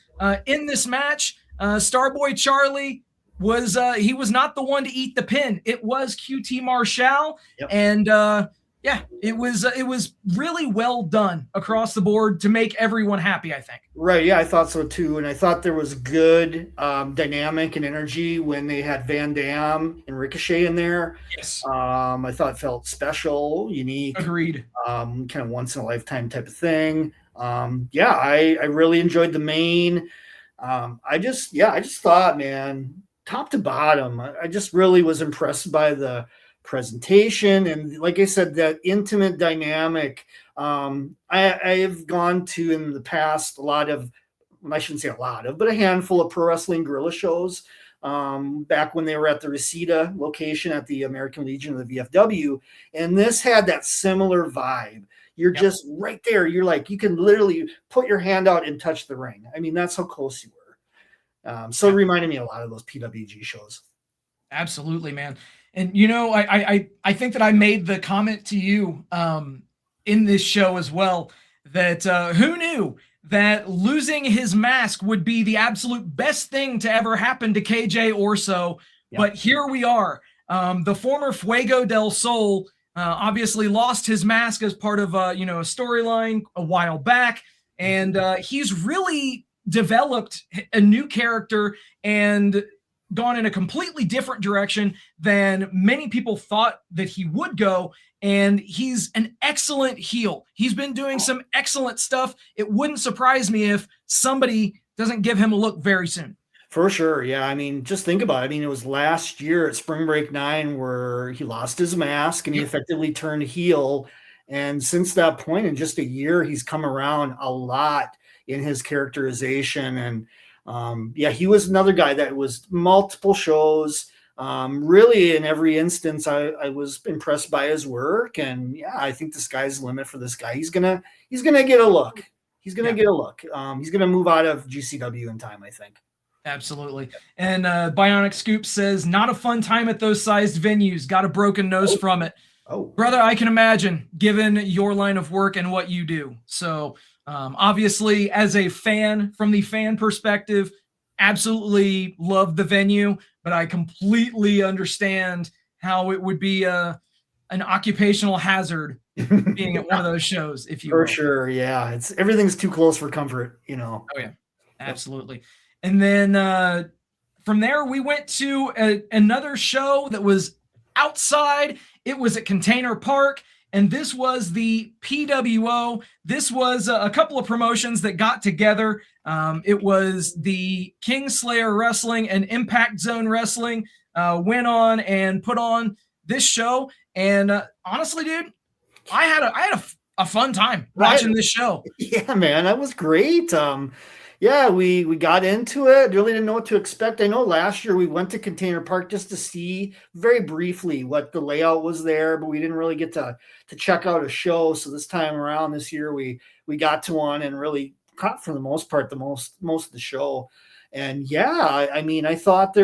in this match, Starboy Charlie was he was not the one to eat the pin. It was QT Marshall. Yep. And it was really well done across the board to make everyone happy, I think. Right. Yeah, I thought so too. And I thought there was good dynamic and energy when they had Van Dam and Ricochet in there. Yes. I thought it felt special, unique. Agreed. Kind of once in a lifetime type of thing. I really enjoyed the main. I just thought, man, top to bottom, I just really was impressed by the presentation, and like I said, that intimate dynamic. I have gone to in the past a lot of, I shouldn't say a lot of, but a handful of pro wrestling guerrilla shows. Back when they were at the Reseda location at the American Legion of the VFW, and this had that similar vibe. You're just right there. You're like, you can literally put your hand out and touch the ring. I mean, that's how close you were. So it reminded me a lot of those PWG shows. Absolutely, man. And you know, I think that I made the comment to you in this show as well that who knew that losing his mask would be the absolute best thing to ever happen to KJ Orso. Yep. But here we are. The former Fuego del Sol obviously lost his mask as part of a storyline a while back, and he's really developed a new character and gone in a completely different direction than many people thought that he would go. And he's an excellent heel. He's been doing some excellent stuff. It wouldn't surprise me if somebody doesn't give him a look very soon. For sure. Yeah. I mean, just think about it. I mean, it was last year at Spring Break 9 where he lost his mask and he effectively turned heel. And since that point, in just a year, he's come around a lot in his characterization. And he was another guy that was multiple shows. Really, in every instance, I was impressed by his work, and I think the sky's the limit for this guy. He's gonna get a look. He's gonna get a look. He's gonna move out of GCW in time, I think. Absolutely. And Bionic Scoop says, not a fun time at those sized venues. Got a broken nose from it. Oh, brother, I can imagine, given your line of work and what you do. So obviously, as a fan, from the fan perspective, absolutely love the venue, but I completely understand how it would be an occupational hazard being at one of those shows, if you will. For sure, yeah. Everything's too close for comfort, Oh yeah, absolutely. And then from there, we went to another show that was outside. It was at Container Park. And this was the PWO. This was a couple of promotions that got together. It was the Kingslayer Wrestling and Impact Zone Wrestling went on and put on this show. And honestly, dude, I had a fun time watching this show. Yeah, man, that was great. We got into it. Really didn't know what to expect. I know last year we went to Container Park just to see very briefly what the layout was there, but we didn't really get to check out a show. So this time around, this year, we got to one and really caught for the most part most of the show. And I mean, I thought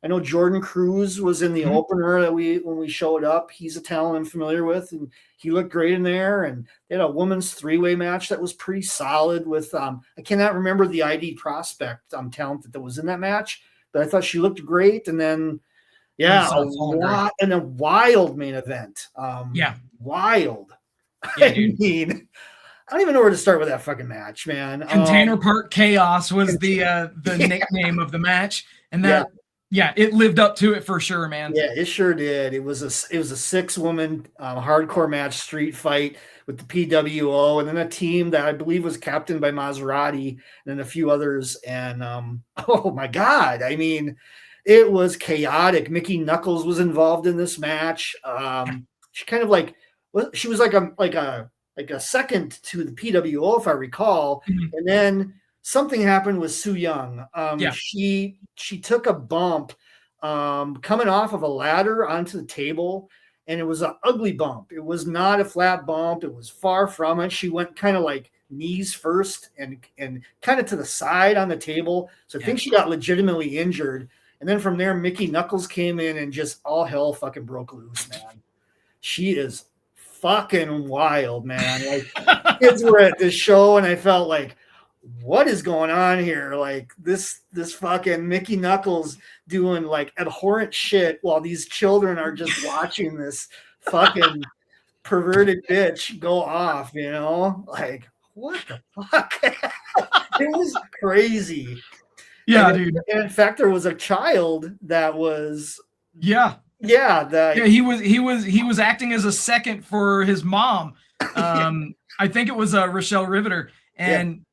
I know Jordan Cruz was in the opener that when we showed up. He's a talent I'm familiar with, and he looked great in there. And they had a women's three-way match that was pretty solid with I cannot remember the ID prospect talent that was in that match, but I thought she looked great. And then a wild main event. Wild. Yeah, I mean, I don't even know where to start with that fucking match, man. Container Park Chaos was the nickname of the match, and that. Yeah, it lived up to it for sure, man. Yeah, it sure did. It was a 6-woman hardcore match, street fight with the PWO, and then a team that I believe was captained by Maserati and then a few others. And oh my God, I mean, it was chaotic. Mickey Knuckles was involved in this match. She kind of she was like a second to the PWO, if I recall, and then something happened with Su Yung. She took a bump coming off of a ladder onto the table, and it was an ugly bump. It was not a flat bump. It was far from it. She went kind of like knees first and kind of to the side on the table. So I think she got legitimately injured. And then from there, Mickey Knuckles came in and just all hell fucking broke loose, man. She is fucking wild, man. Like, kids were at this show, and I felt like, what is going on here? Like this fucking Mickey Knuckles doing like abhorrent shit while these children are just watching this fucking perverted bitch go off, like what the fuck? It was crazy. Yeah, dude. And in fact, there was a child that was he was acting as a second for his mom. I think it was Rochelle Riveter, and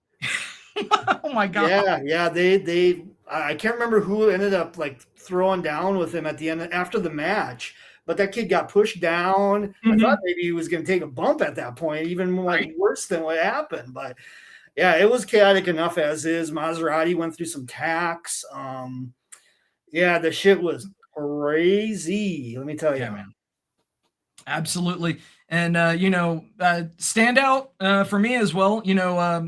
oh my God. They I can't remember who ended up like throwing down with him at the end after the match, but that kid got pushed down. I Mhm. thought maybe he was going to take a bump at that point, even like worse than what happened. But yeah, it was chaotic enough as is. Maserati went through some tacks. Yeah, the shit was crazy. Let me tell you. Yeah, man. Absolutely. And, standout for me as well,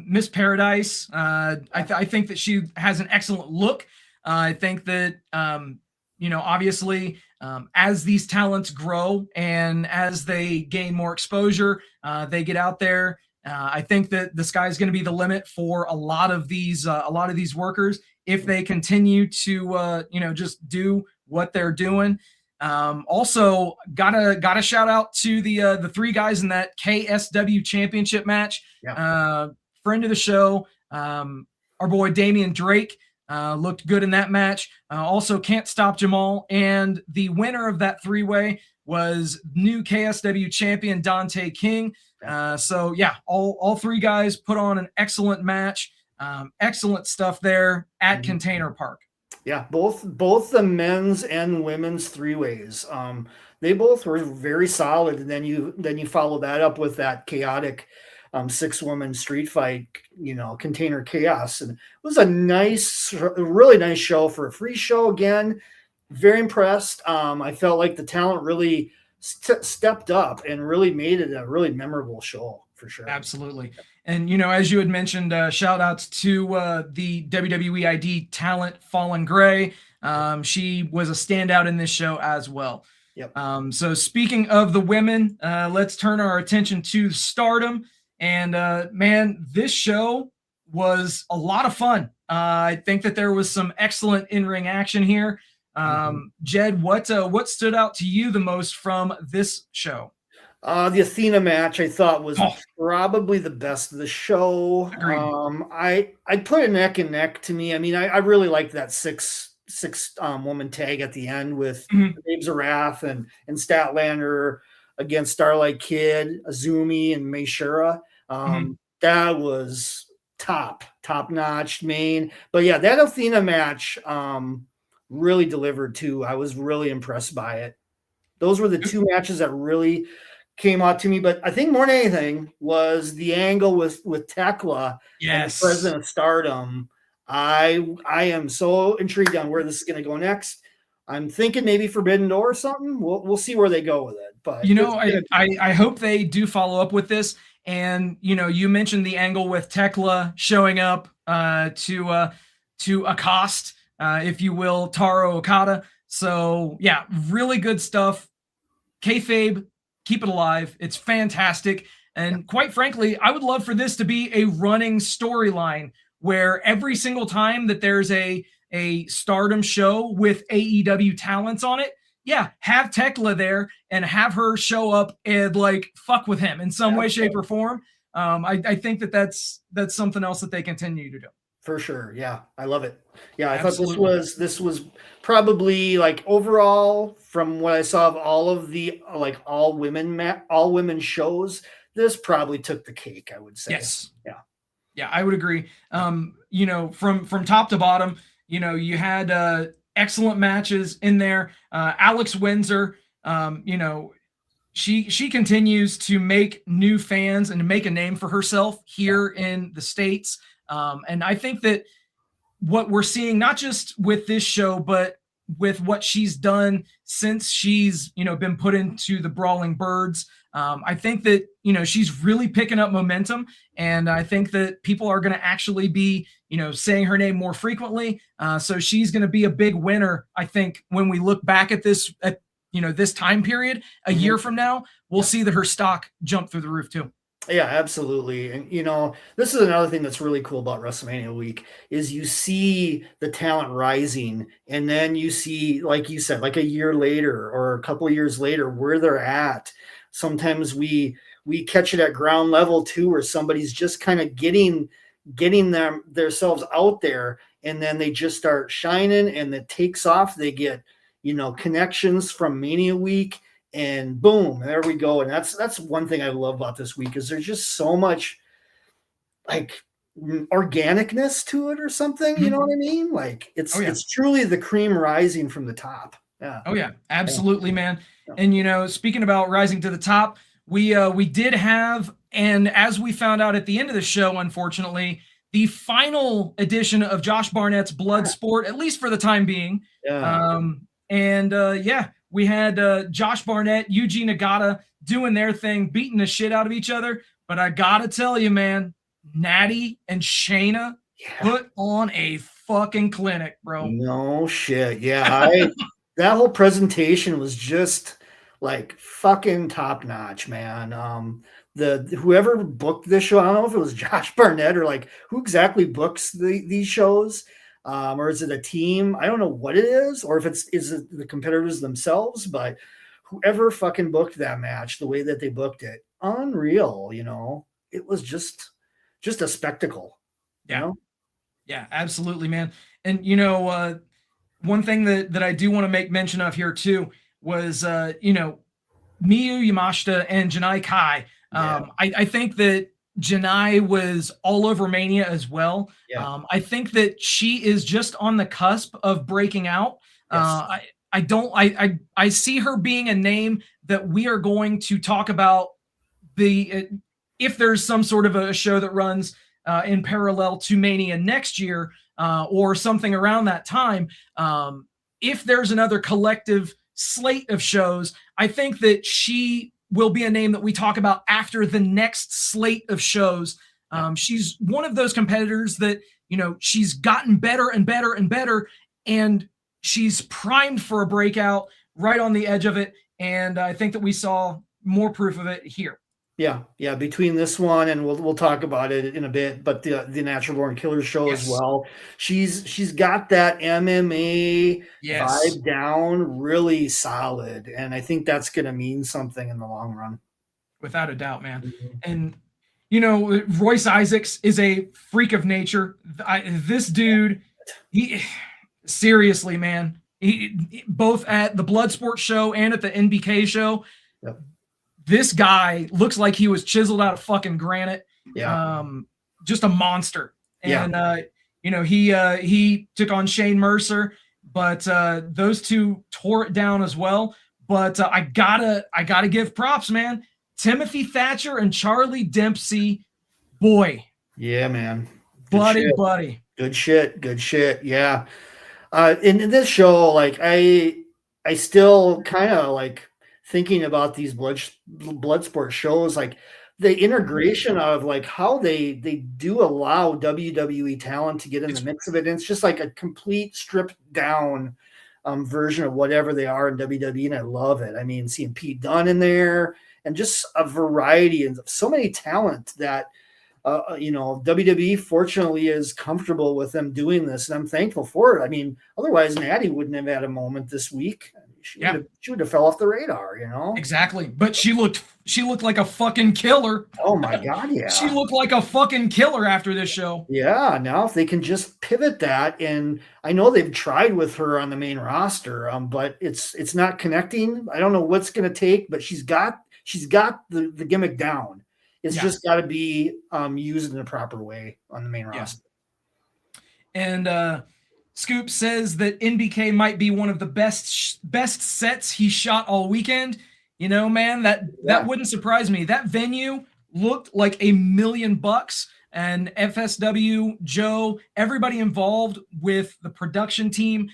Miss Paradise. I think that she has an excellent look. I think that, obviously, as these talents grow and as they gain more exposure, they get out there. I think that the sky's going to be the limit for a lot of these workers if they continue to, just do what they're doing. Also, gotta shout out to the three guys in that KSW championship match. Yeah. Friend of the show, our boy Damian Drake looked good in that match. Also, Can't Stop Jamal, and the winner of that three-way was new KSW champion Dante King. So yeah, all three guys put on an excellent match. Excellent stuff there at Container Park. Yeah, both the men's and women's three ways. They both were very solid, and then you follow that up with that chaotic 6-woman street fight, container chaos, and it was a really nice show for a free show. Again, very impressed. I felt like the talent really stepped up and really made it a really memorable show for sure. Absolutely. And, as you had mentioned, shout outs to the WWE ID talent, Fallen Gray. She was a standout in this show as well. Yep. So speaking of the women, let's turn our attention to Stardom. And man, this show was a lot of fun. I think that there was some excellent in-ring action here. Jed, what stood out to you the most from this show? The Athena match I thought was probably the best of the show. I'd put it neck and neck to me. I mean, I really liked that six woman tag at the end with Babes of Wrath and Statlander against Starlight Kid, Azumi, and Meishura. That was top notch main. But yeah, that Athena match really delivered too. I was really impressed by it. Those were the two matches that really came out to me, but I think more than anything was the angle with Tekla, and the president of Stardom. I am so intrigued on where this is going to go next. I'm thinking maybe Forbidden Door or something. We'll see where they go with it. But I hope they do follow up with this. And you mentioned the angle with Tekla showing up to accost, if you will, Taro Okada. So yeah, really good stuff. Kayfabe, keep it alive. It's fantastic. And quite frankly, I would love for this to be a running storyline where every single time that there's a Stardom show with AEW talents on it, yeah, have Tekla there and have her show up and fuck with him in some way, shape, or form. I think that's something else that they continue to do. For sure. Yeah. I love it. Yeah. I thought this was probably overall from what I saw of all of the all women shows, this probably took the cake, I would say. Yes. Yeah. Yeah, I would agree. From top to bottom, you had excellent matches in there. Alex Windsor, she continues to make new fans and to make a name for herself here in the States. And I think that what we're seeing, not just with this show, but with what she's done since she's, been put into the Brawling Birds, I think that, she's really picking up momentum. And I think that people are going to actually be, saying her name more frequently. So she's going to be a big winner. I think when we look back at this, this time period, a year from now, we'll see that her stock jump through the roof too. Yeah, absolutely. And this is another thing that's really cool about WrestleMania week is you see the talent rising, and then you see, like you said, like a year later or a couple of years later where they're at. Sometimes we catch it at ground level too, where somebody's just kind of getting themselves out there, and then they just start shining and it takes off. They get, connections from Mania week, and boom, there we go. And that's one thing I love about this week is there's just so much organicness to it or something. You know what I mean? It's truly the cream rising from the top. Yeah. Oh yeah, absolutely, man. Yeah. And speaking about rising to the top, we did have, and as we found out at the end of the show, unfortunately, the final edition of Josh Barnett's Bloodsport, at least for the time being. Yeah. Yeah, we had Josh Barnett, Yuji Nagata doing their thing, beating the shit out of each other. But I gotta tell you, man, Natty and Shayna put on a fucking clinic, bro. No shit. Yeah, that whole presentation was just like fucking top notch, man. The whoever booked this show, I don't know if it was Josh Barnett or like who exactly books these shows, or is it a team? I don't know what it is, or if is it the competitors themselves, but whoever fucking booked that match, the way that they booked it, unreal. It was just a spectacle. Yeah. Yeah, absolutely, man. And one thing that I do want to make mention of here too was Miyu Yamashita and Janai Kai. I think that Janai was all over Mania as well. Yeah. I think that she is just on the cusp of breaking out. Yes. I see her being a name that we are going to talk about if there's some sort of a show that runs in parallel to Mania next year, or something around that time. If there's another collective slate of shows, I think that she will be a name that we talk about after the next slate of shows. She's one of those competitors that, she's gotten better and better and better, and she's primed for a breakout, right on the edge of it. And I think that we saw more proof of it here. Yeah. Between this one and we'll talk about it in a bit, but the Natural Born Killers show as well. She's got that MMA vibe down really solid, and I think that's going to mean something in the long run. Without a doubt, man. And Royce Isaacs is a freak of nature. This dude, seriously, man. He both at the Bloodsport show and at the NBK show. Yep. This guy looks like he was chiseled out of fucking granite. Yeah. Just a monster. And he took on Shane Mercer, but those two tore it down as well. But I gotta give props, man. Timothy Thatcher and Charlie Dempsey, boy. Yeah, man. Buddy. Good shit. Yeah. In this show, like I still kind of like thinking about these Bloodsport shows, like the integration of like how they do allow WWE talent to get in the mix of it. And it's just like a complete stripped down version of whatever they are in WWE. And I love it. I mean, seeing Pete Dunne in there and just a variety and so many talent that, WWE fortunately is comfortable with them doing this. And I'm thankful for it. I mean, otherwise Natty wouldn't have had a moment this week. She would have fell off the radar, Exactly. But she looked like a fucking killer. Oh my God, yeah. She looked like a fucking killer after this show. Yeah, now if they can just pivot that, and I know they've tried with her on the main roster, but it's not connecting. I don't know what's going to take, but she's got the gimmick down. It's just got to be used in a proper way on the main roster. And Scoop says that NBK might be one of the best sets he shot all weekend. Man, that wouldn't surprise me. That venue looked like $1 million, and FSW, Joe, everybody involved with the production team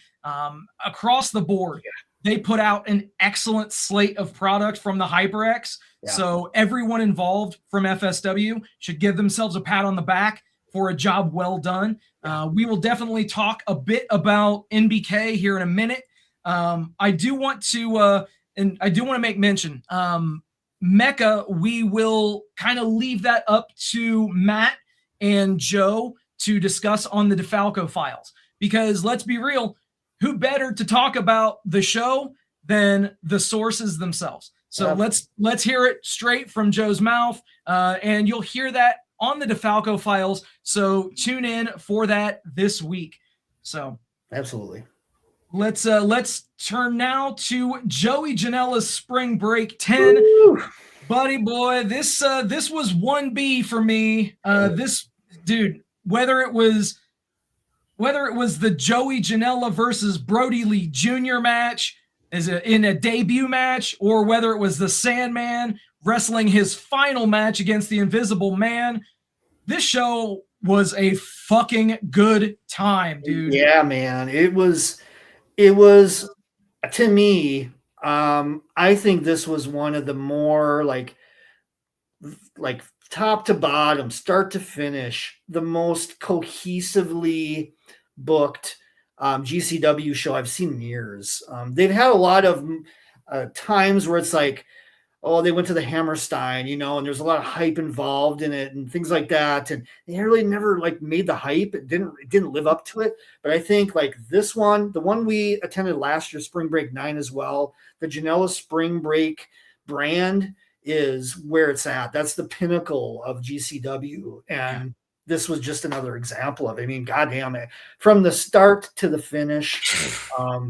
across the board. They put out an excellent slate of product from the HyperX. So everyone involved from FSW should give themselves a pat on the back for a job well done. We will definitely talk a bit about NBK here in a minute. I do want to make mention, Mecca, we will kind of leave that up to Matt and Joe to discuss on the DeFalco files, because let's be real, who better to talk about the show than the sources themselves? So let's hear it straight from Joe's mouth, and you'll hear that on the DeFalco files. So tune in for that this week. So absolutely. Let's turn now to Joey Janela's Spring Break 10. Woo! Buddy boy, this was 1B for me. This dude, whether it was the Joey Janela versus Brody Lee Jr. match, in a debut match, or whether it was the Sandman wrestling his final match against the Invisible Man. This show was a fucking good time, dude. Yeah, man. It was to me, I think this was one of the more like top to bottom, start to finish, the most cohesively booked GCW show I've seen in years. They've had a lot of times where it's like, oh, they went to the Hammerstein, and there's a lot of hype involved in it and things like that. And they really never like made the hype. It didn't live up to it. But I think like this one, the one we attended last year, Spring Break 9 as well, the Janela Spring Break brand is where it's at. That's the pinnacle of GCW. And this was just another example of it. I mean, goddamn it. From the start to the finish,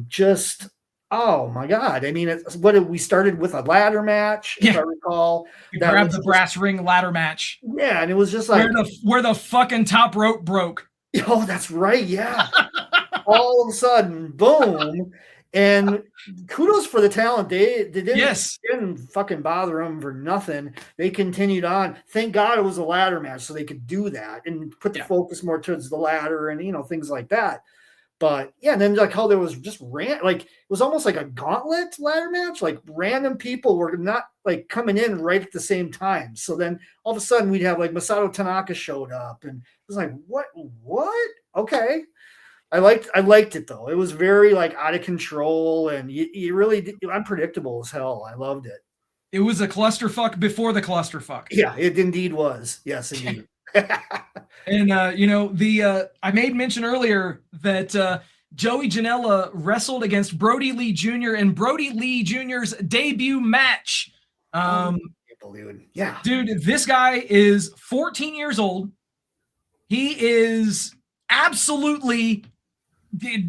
just oh my God. I mean, we started with a ladder match, if I recall. You grabbed the brass ring ladder match. Yeah, and it was just like where the fucking top rope broke. Oh, that's right. Yeah. All of a sudden, boom. And kudos for the talent. They didn't fucking bother them for nothing. They continued on. Thank God it was a ladder match, so they could do that and put the focus more towards the ladder and things like that. But yeah, and then like how there was just like it was almost like a gauntlet ladder match. Like random people were not like coming in right at the same time. So then all of a sudden we'd have like Masato Tanaka showed up, and it was like, what? Okay. I liked it though. It was very like out of control, and you really did, unpredictable as hell. I loved it. It was a clusterfuck before the clusterfuck. Yeah, it indeed was. Yes, indeed. And I made mention earlier that Joey Janela wrestled against Brody Lee Jr. in Brody Lee Jr.'s debut match. Yeah, dude, this guy is 14 years old. He is absolutely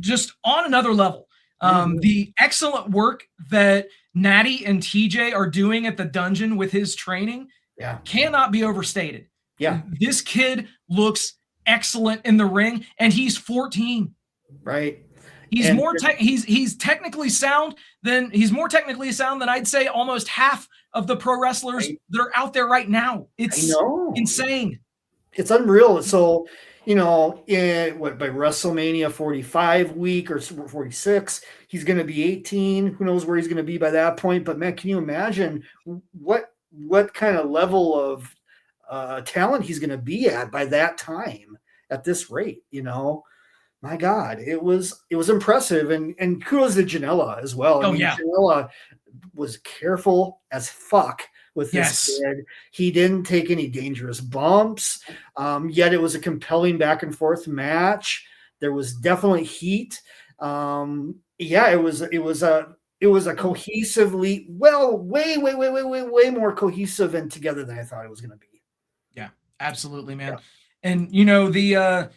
just on another level. The excellent work that Natty and TJ are doing at the dungeon with his training cannot be overstated. Yeah, this kid looks excellent in the ring, and he's 14. Right. He's more he's technically sound than I'd say almost half of the pro wrestlers that are out there right now. It's insane. It's unreal. So, by WrestleMania 45 week or 46, he's going to be 18. Who knows where he's going to be by that point? But man, can you imagine what kind of level of talent he's going to be at by that time at this rate? My God, it was impressive, and kudos to Janela as well. Janela was careful as fuck with this kid. He didn't take any dangerous bumps. Yet it was a compelling back and forth match. There was definitely heat. It was a cohesively way more cohesive and together than I thought it was going to be. Yeah, absolutely, man. Yeah. And the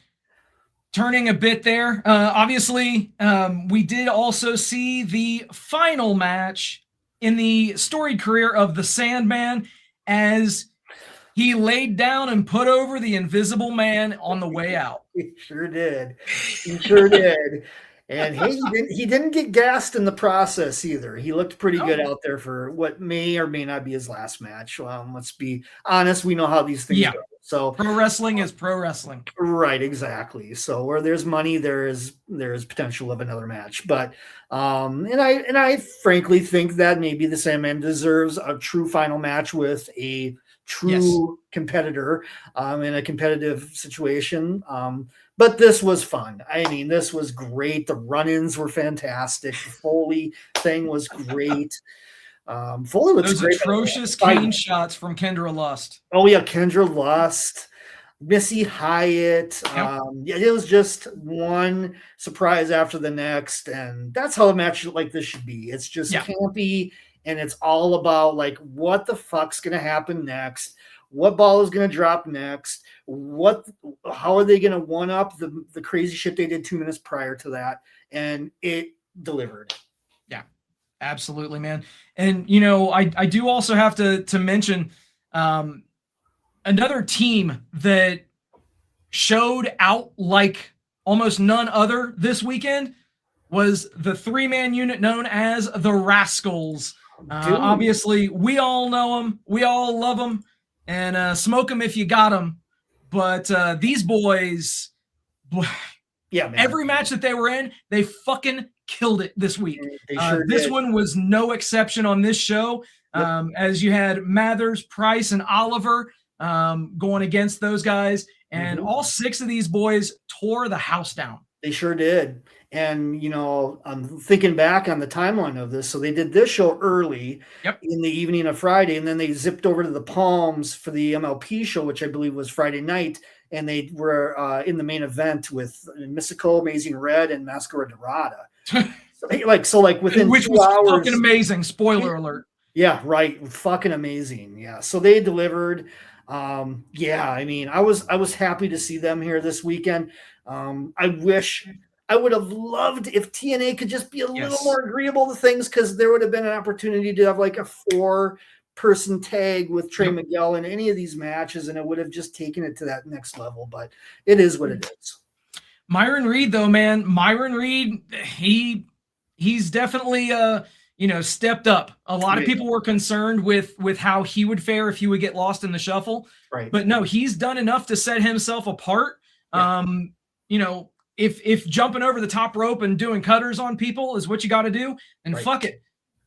turning a bit there, obviously, we did also see the final match in the storied career of the Sandman as he laid down and put over the Invisible Man on the way out. He sure did. And hey, he didn't get gassed in the process either. He looked pretty good out there for what may or may not be his last match. Let's be honest. We know how these things go. So pro wrestling is pro wrestling. Right, exactly. So where there's money, there is potential of another match. But and I frankly think that maybe the Sandman deserves a true final match with a true competitor in a competitive situation. But this was fun. I mean, this was great. The run-ins were fantastic. The Foley thing was great. Foley looks great. Those atrocious cane shots from Kendra Lust. Oh yeah, Kendra Lust, Missy Hyatt. It was just one surprise after the next, and that's how a match like this should be. It's just campy, and it's all about like what the fuck's gonna happen next. What ball is going to drop next? How are they going to one up the crazy shit they did 2 minutes prior to that? And it delivered. Yeah, absolutely, man. And, I do also have to mention another team that showed out like almost none other this weekend was the 3-man unit known as the Rascals. Obviously, we all know them. We all love them. And smoke them if you got them. But these boys, yeah, man. Every match that they were in, they fucking killed it this week. They sure this did. one was no exception on this show. Yep. As you had Mathers, Price, and Oliver going against those guys. And all 6 of these boys tore the house down. They sure did. And, you know, I'm thinking back on the timeline of this. So they did this show early in the evening of Friday, and then they zipped over to the Palms for the MLP show, which I believe was Friday night. And they were in the main event with Mystical, Amazing Red, and Mascara Dorada. so within which 2 was hours, fucking amazing. Spoiler alert. Yeah, right. Fucking amazing. Yeah. So they delivered. Yeah, I mean, I was happy to see them here this weekend. I would have loved if TNA could just be a little more agreeable to things, because there would have been an opportunity to have like a 4-person tag with Trey Miguel in any of these matches, and it would have just taken it to that next level. But it is what it is. Myron Reed, though, man, he's definitely stepped up. A lot of people were concerned with how he would fare if he would get lost in the shuffle. Right. But no, he's done enough to set himself apart. Yeah. If jumping over the top rope and doing cutters on people is what you got to do, and fuck it,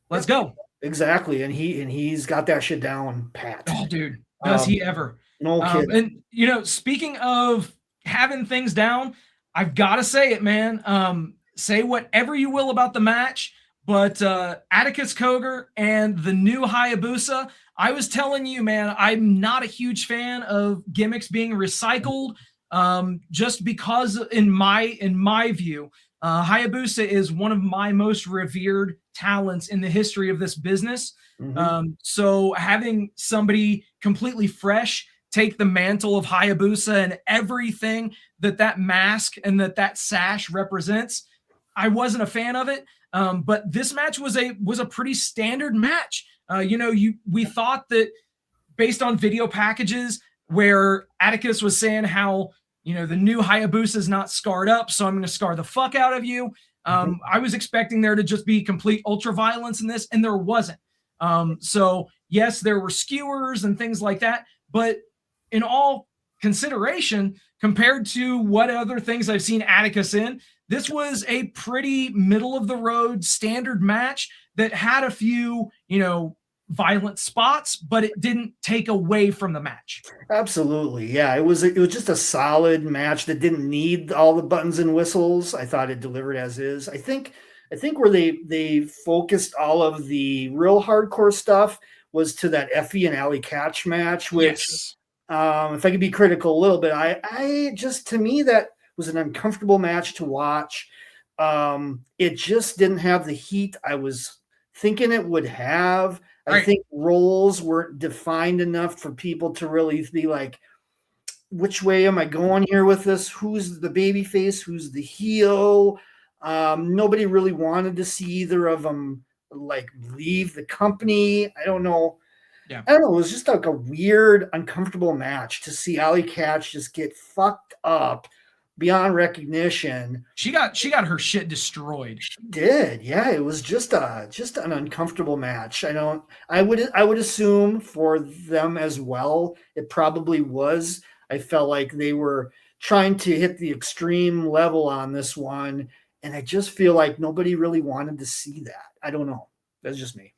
let's go. Exactly, and he's got that shit down pat. Oh, dude, does he ever? No kidding. And speaking of having things down, I've got to say it, man. Say whatever you will about the match, but Atticus Cogar and the new Hayabusa. I was telling you, man, I'm not a huge fan of gimmicks being recycled. Just because in my view, Hayabusa is one of my most revered talents in the history of this business. So having somebody completely fresh take the mantle of Hayabusa and everything that mask and that sash represents, I wasn't a fan of it. But this match was a pretty standard match. We thought that based on video packages where Atticus was saying how, the new Hayabusa is not scarred up, so I'm going to scar the fuck out of you. I was expecting there to just be complete ultra violence in this, and there wasn't. So yes, there were skewers and things like that, but in all consideration, compared to what other things I've seen Atticus in, this was a pretty middle of the road standard match that had a few, violent spots, but it didn't take away from the match. Absolutely. Yeah, it was just a solid match that didn't need all the buttons and whistles. I thought it delivered as is. I think where they focused all of the real hardcore stuff was to that Effie and Allie Catch match, which if I could be critical a little bit, to me that was an uncomfortable match to watch. It just didn't have the heat I was thinking it would have. I think roles weren't defined enough for people to really be like, which way am I going here with this? Who's the baby face? Who's the heel? Nobody really wanted to see either of them like leave the company. I don't know. Yeah. I don't know. It was just like a weird, uncomfortable match to see Allie Catch just get fucked up beyond recognition. She got her shit destroyed. She did. Yeah, it was just an uncomfortable match. I would assume for them as well, it probably was. I felt like they were trying to hit the extreme level on this one, and I just feel like nobody really wanted to see that. I don't know. That's just me.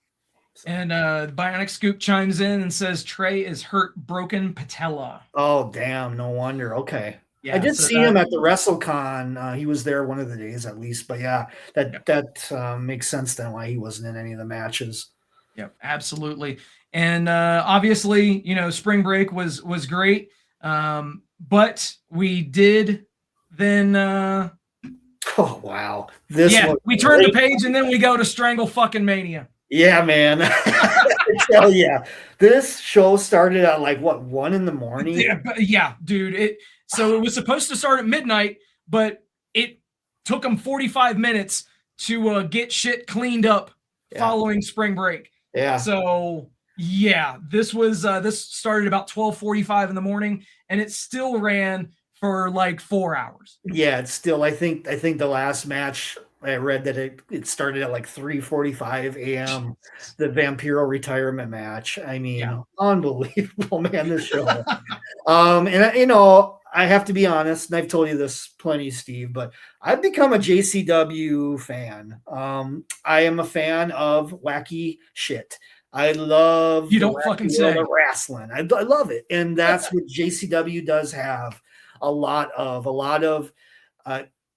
So. And Bionic Scoop chimes in and says Trey is hurt, broken patella. Oh, damn. No wonder. Okay. Yeah, I did see him at the WrestleCon. He was there one of the days at least, but yeah, that makes sense then why he wasn't in any of the matches. Yeah, absolutely. And obviously, spring break was great, but we did then. Oh wow! We turn the page and then we go to Strangle fucking Mania. Yeah, man. I tell ya, this show started at like 1 a.m. Yeah, dude. So it was supposed to start at midnight, but it took them 45 minutes to get shit cleaned up following spring break. Yeah. So this started about 12:45 in the morning, and it still ran for like 4 hours. Yeah, it's still. I think the last match I read that it started at like 3:45 a.m. The Vampiro retirement match. I mean, unbelievable, man, this show. I have to be honest, and I've told you this plenty, Steve, but I've become a JCW fan. I am a fan of wacky shit. I love you don't fucking say wrestling. I love it, and that's what JCW does have a lot of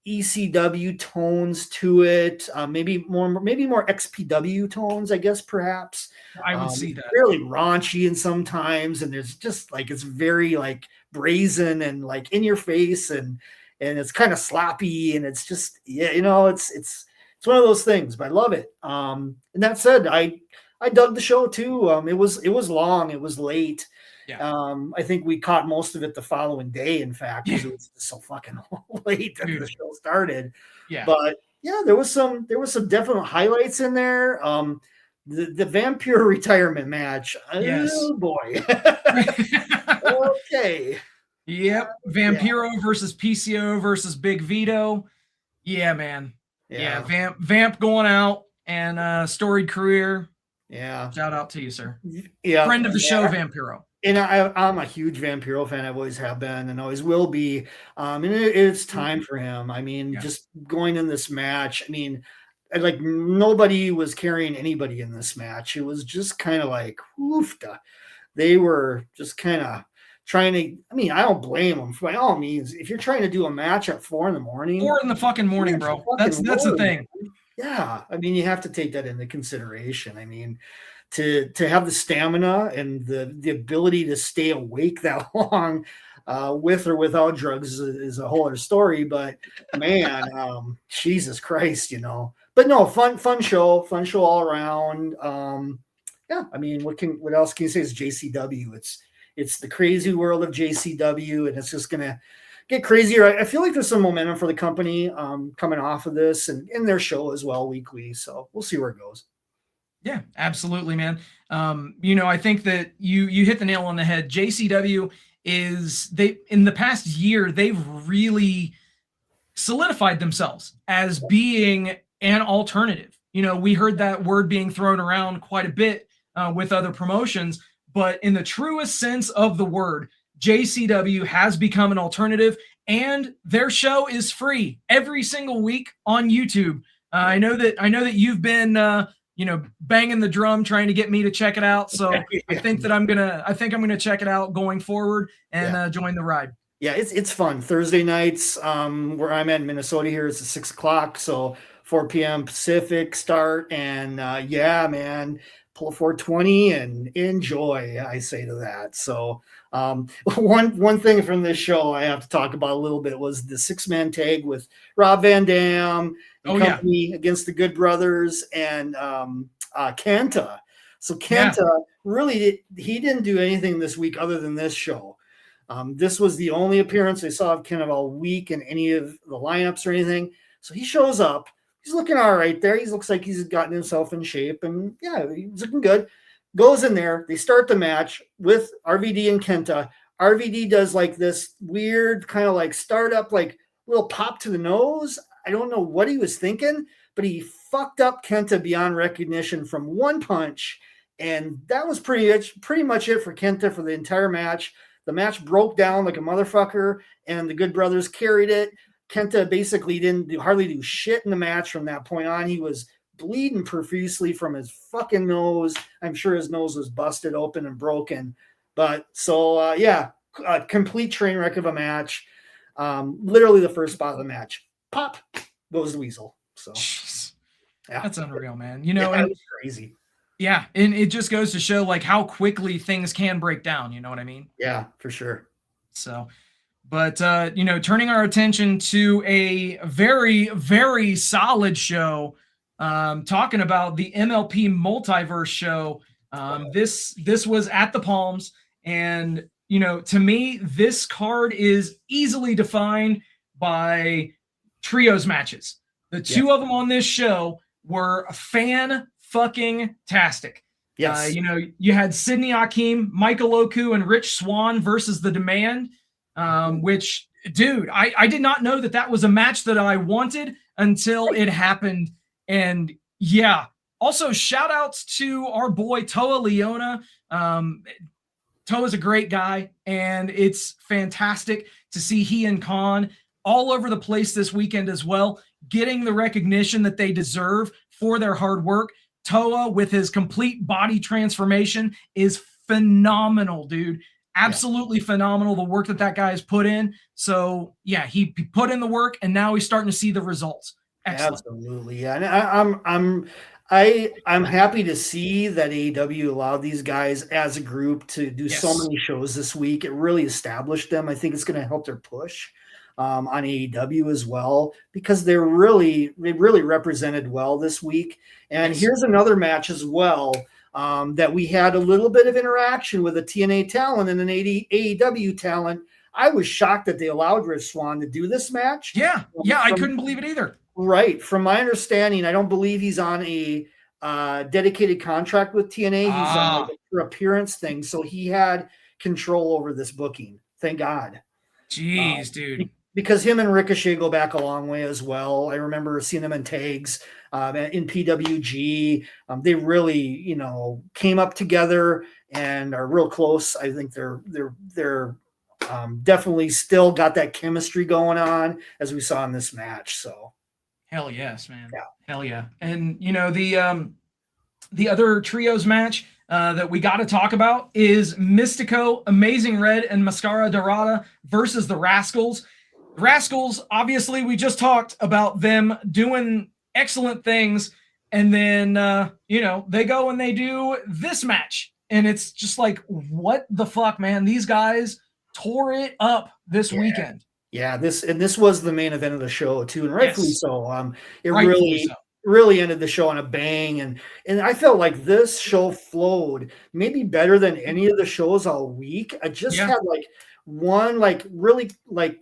ECW tones to it. Maybe more XPW tones, I guess, perhaps. I would see that. Fairly raunchy and sometimes, and there's just like it's very like brazen and like in your face, and it's kind of sloppy, and it's just it's one of those things, but I love it. And that said, I dug the show too. It was long, it was late. Yeah. I think we caught most of it the following day, in fact, because it was so fucking late that the show started. Yeah. But yeah, there was some definite highlights in there. The Vampire retirement match. Yes. Oh boy. Okay. Yep. Vampiro versus PCO versus Big Vito. Yeah, man. Yeah. Vamp going out and storied career. Yeah. Shout out to you, sir. Yeah. Friend of the show, Vampiro. And I'm a huge Vampiro fan. I always have been and always will be. And it's time for him. I mean, just going in this match, I mean, like nobody was carrying anybody in this match. It was just kind of like, woofda. They were just kind of trying to, I mean, I don't blame them. By all means, if you're trying to do a match at 4 a.m. 4 in the fucking morning, bro. That's the thing. Yeah. I mean, you have to take that into consideration. I mean, to have the stamina and the ability to stay awake that long with or without drugs is a whole other story. But man, Jesus Christ, But no, fun show all around. Yeah, I mean, what else can you say? Is JCW? It's the crazy world of JCW, and it's just gonna get crazier. I feel like there's some momentum for the company coming off of this and in their show as well weekly. So we'll see where it goes. Yeah, absolutely, man. I think that you hit the nail on the head. JCW in the past year, they've really solidified themselves as being an alternative. We heard that word being thrown around quite a bit with other promotions, but in the truest sense of the word, JCW has become an alternative, and their show is free every single week on YouTube. I know that you've been banging the drum trying to get me to check it out. So I think I'm gonna check it out going forward and join the ride. Yeah, it's fun. Thursday nights, where I'm at in Minnesota here, it's at 6:00, so 4 p.m. Pacific start. And man, pull a 420 and enjoy, I say to that. So one thing from this show I have to talk about a little bit was the 6-man tag with Rob Van Dam and company against the Good Brothers and Kenta. So Kenta really he didn't do anything this week other than this show. This was the only appearance I saw of Kenta all week in any of the lineups or anything. So he shows up. He's looking all right there. He looks like he's gotten himself in shape, and he's looking good. Goes in there. They start the match with RVD and Kenta. RVD does like this weird kind of like startup, like little pop to the nose. I don't know what he was thinking, but he fucked up Kenta beyond recognition from one punch. And that was pretty much it for Kenta for the entire match. The match broke down like a motherfucker, and the Good Brothers carried it. Kenta basically didn't hardly do shit in the match from that point on. He was bleeding profusely from his fucking nose. I'm sure his nose was busted open and broken. But so, a complete train wreck of a match. Literally the first spot of the match. Pop goes the weasel. So that's unreal, man. And it's crazy. Yeah, and it just goes to show like how quickly things can break down. You know what I mean? Yeah, for sure. So, but turning our attention to a very, very solid show, talking about the MLP Multiverse show. This was at the Palms, and to me, this card is easily defined by trios matches. The two of them on this show were fan-fucking-tastic. Yes. You had Sidney Akeem, Michael Oku, and Rich Swann versus The Demand, which, dude, I did not know that was a match that I wanted until it happened. And yeah, also shout outs to our boy Toa Leona. Toa's a great guy, and it's fantastic to see he and Khan all over the place this weekend as well, getting the recognition that they deserve for their hard work. Toa, with his complete body transformation, is phenomenal, dude. Absolutely phenomenal, the work that guy has put in. So yeah, he put in the work, and now he's starting to see the results. Excellent. Absolutely, yeah. And I'm happy to see that AEW allowed these guys as a group to do so many shows this week. It really established them. I think it's going to help their push on AEW as well, because they really represented well this week. And here's another match as well that we had a little bit of interaction with a TNA talent and an AEW talent. I was shocked that they allowed Rich Swann to do this match. Yeah, I couldn't believe it either. Right. From my understanding, I don't believe he's on a dedicated contract with TNA. He's on like a appearance thing. So he had control over this booking. Thank God. Jeez, dude. Because him and Ricochet go back a long way as well. I remember seeing them in tags in PWG. They really, came up together and are real close. I think they're definitely still got that chemistry going on as we saw in this match. So. Hell yes, man. Yeah. Hell yeah. And the other trios match that we got to talk about is Mystico, Amazing Red, and Mascara Dorada versus the Rascals. The Rascals, obviously, we just talked about them doing excellent things, and then they go and they do this match, and it's just like, what the fuck, man? These guys tore it up this weekend. Yeah, this was the main event of the show too, and rightfully so. It rightfully really ended the show on a bang, and I felt like this show flowed maybe better than any of the shows all week. I just had like one really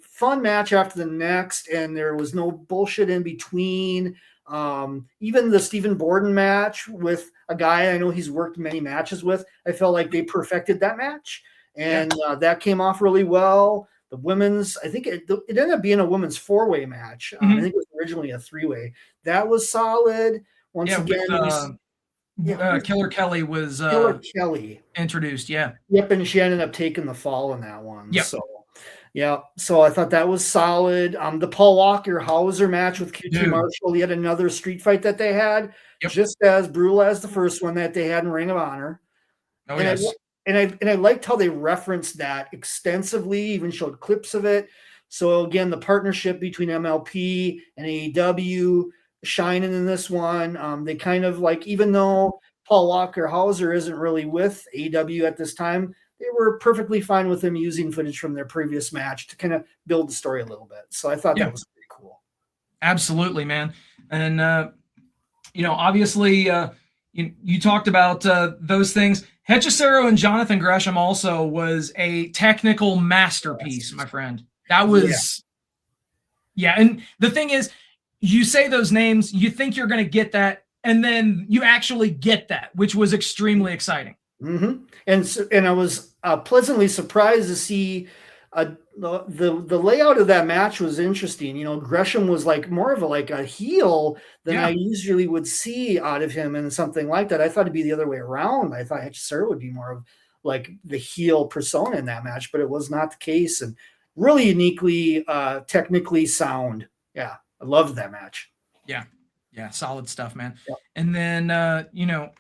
fun match after the next, and there was no bullshit in between. Even the Stephen Borden match with a guy I know he's worked many matches with, I felt like they perfected that match, and that came off really well. The women's, I think it ended up being a women's 4-way match. I think it was originally a 3-way. That was solid. Once again, Killer Kelly was introduced. Yeah. Yep, and she ended up taking the fall in that one. Yep. So I thought that was solid. The Paul Walker Hauser match with QT Marshall, yet another street fight that they had, just as brutal as the first one that they had in Ring of Honor. Oh, yes. And I liked how they referenced that extensively, even showed clips of it. So again, the partnership between MLP and AEW shining in this one. They kind of even though Paul Walker Hauser isn't really with AEW at this time, they were perfectly fine with him using footage from their previous match to kind of build the story a little bit. So I thought that was pretty cool. Absolutely, man. And obviously, you talked about those things. Hechicero and Jonathan Gresham also was a technical masterpiece, my friend. That was, and the thing is, you say those names, you think you're going to get that, and then you actually get that, which was extremely exciting. Mm-hmm. And I was pleasantly surprised to see the layout of that match was interesting. Gresham was more of a heel than I usually would see out of him in something like that. I thought it'd be the other way around. I thought Hechicero would be more of the heel persona in that match, but it was not the case, and really uniquely technically sound. Yeah, I loved that match. Yeah, solid stuff, man. And then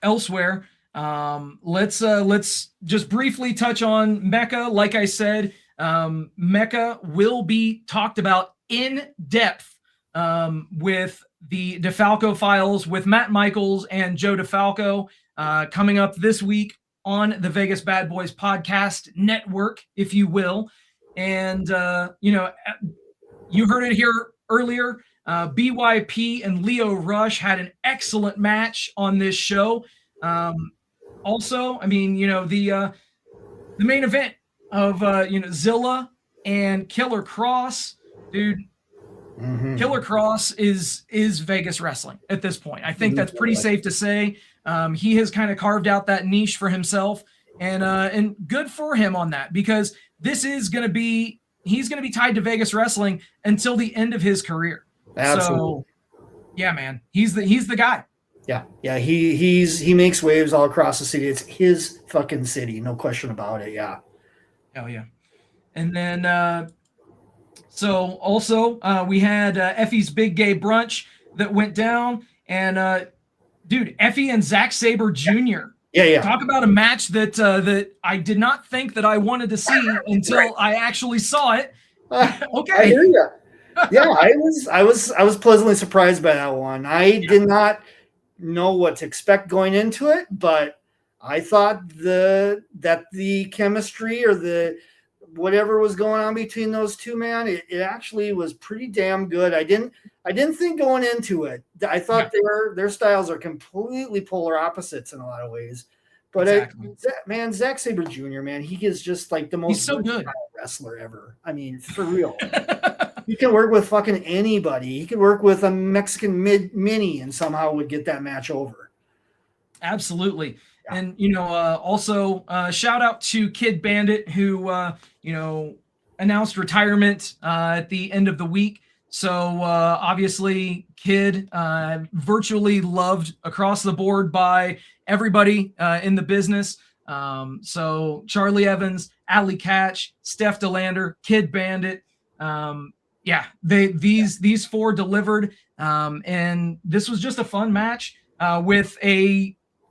elsewhere, let's just briefly touch on Mecca. Like I said, Mecca will be talked about in depth with the DeFalco Files with Matt Michaels and Joe DeFalco coming up this week on the Vegas Bad Boys podcast network, if you will. And you heard it here earlier. BYP and Leo Rush had an excellent match on this show. Also, the main event of Zilla and Killer Cross, dude. Mm-hmm. Killer Cross is Vegas wrestling at this point. I think that's pretty safe to say. He has kind of carved out that niche for himself, and good for him on that, because this is going to be, he's going to be tied to Vegas wrestling until the end of his career. Absolutely. Yeah, man. He's the guy. Yeah. He makes waves all across the city. It's his fucking city, no question about it. Yeah. Hell yeah. And then so also we had Effie's Big Gay Brunch that went down, and dude, Effie and Zack Sabre Jr. Yeah. Talk about a match that I did not think that I wanted to see until I actually saw it. Okay. I hear you. Yeah, I was pleasantly surprised by that one. I did not know what to expect going into it, but I thought that the chemistry or the whatever was going on between those two, man, it actually was pretty damn good. I didn't think going into it. I thought their styles are completely polar opposites in a lot of ways. But exactly. Zack Sabre Jr., man, he is just like the most so good wrestler ever. I mean, for real. He can work with fucking anybody. He could work with a Mexican mini and somehow would get that match over. Absolutely. Yeah. And, also shout out to Kid Bandit who, announced retirement at the end of the week. So obviously Kid virtually loved across the board by everybody in the business. So Charlie Evans, Ali Catch, Steph DeLander, Kid Bandit, these four delivered, and this was just a fun match with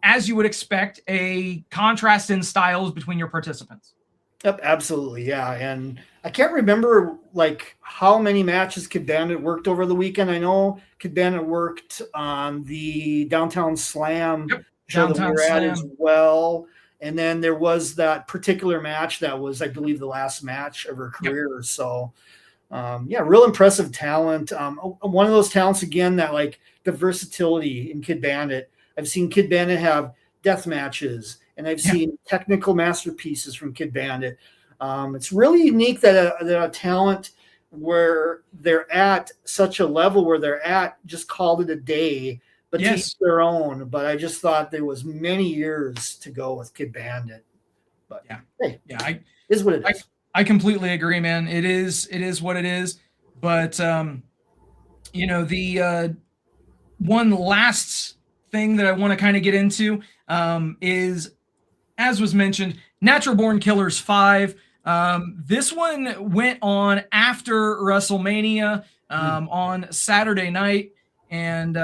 as you would expect, a contrast in styles between your participants. Yep, absolutely, yeah. And I can't remember like how many matches Kid Bandit worked over the weekend. I know Kid Bandit worked on the Downtown Slam show that we were at as well. And then there was that particular match that was, I believe, the last match of her career. Yep. So real impressive talent. One of those talents again that like the versatility in Kid Bandit. I've seen Kid Bandit have death matches, and I've seen technical masterpieces from Kid Bandit. It's really unique that a talent where they're at such a level where they're at just called it a day, but to each their own. But I just thought there was many years to go with Kid Bandit. But is what it is. I completely agree, man. It is what it is. But the one last thing that I want to kind of get into is, as was mentioned, Natural Born Killers 5. This one went on after WrestleMania on Saturday night, and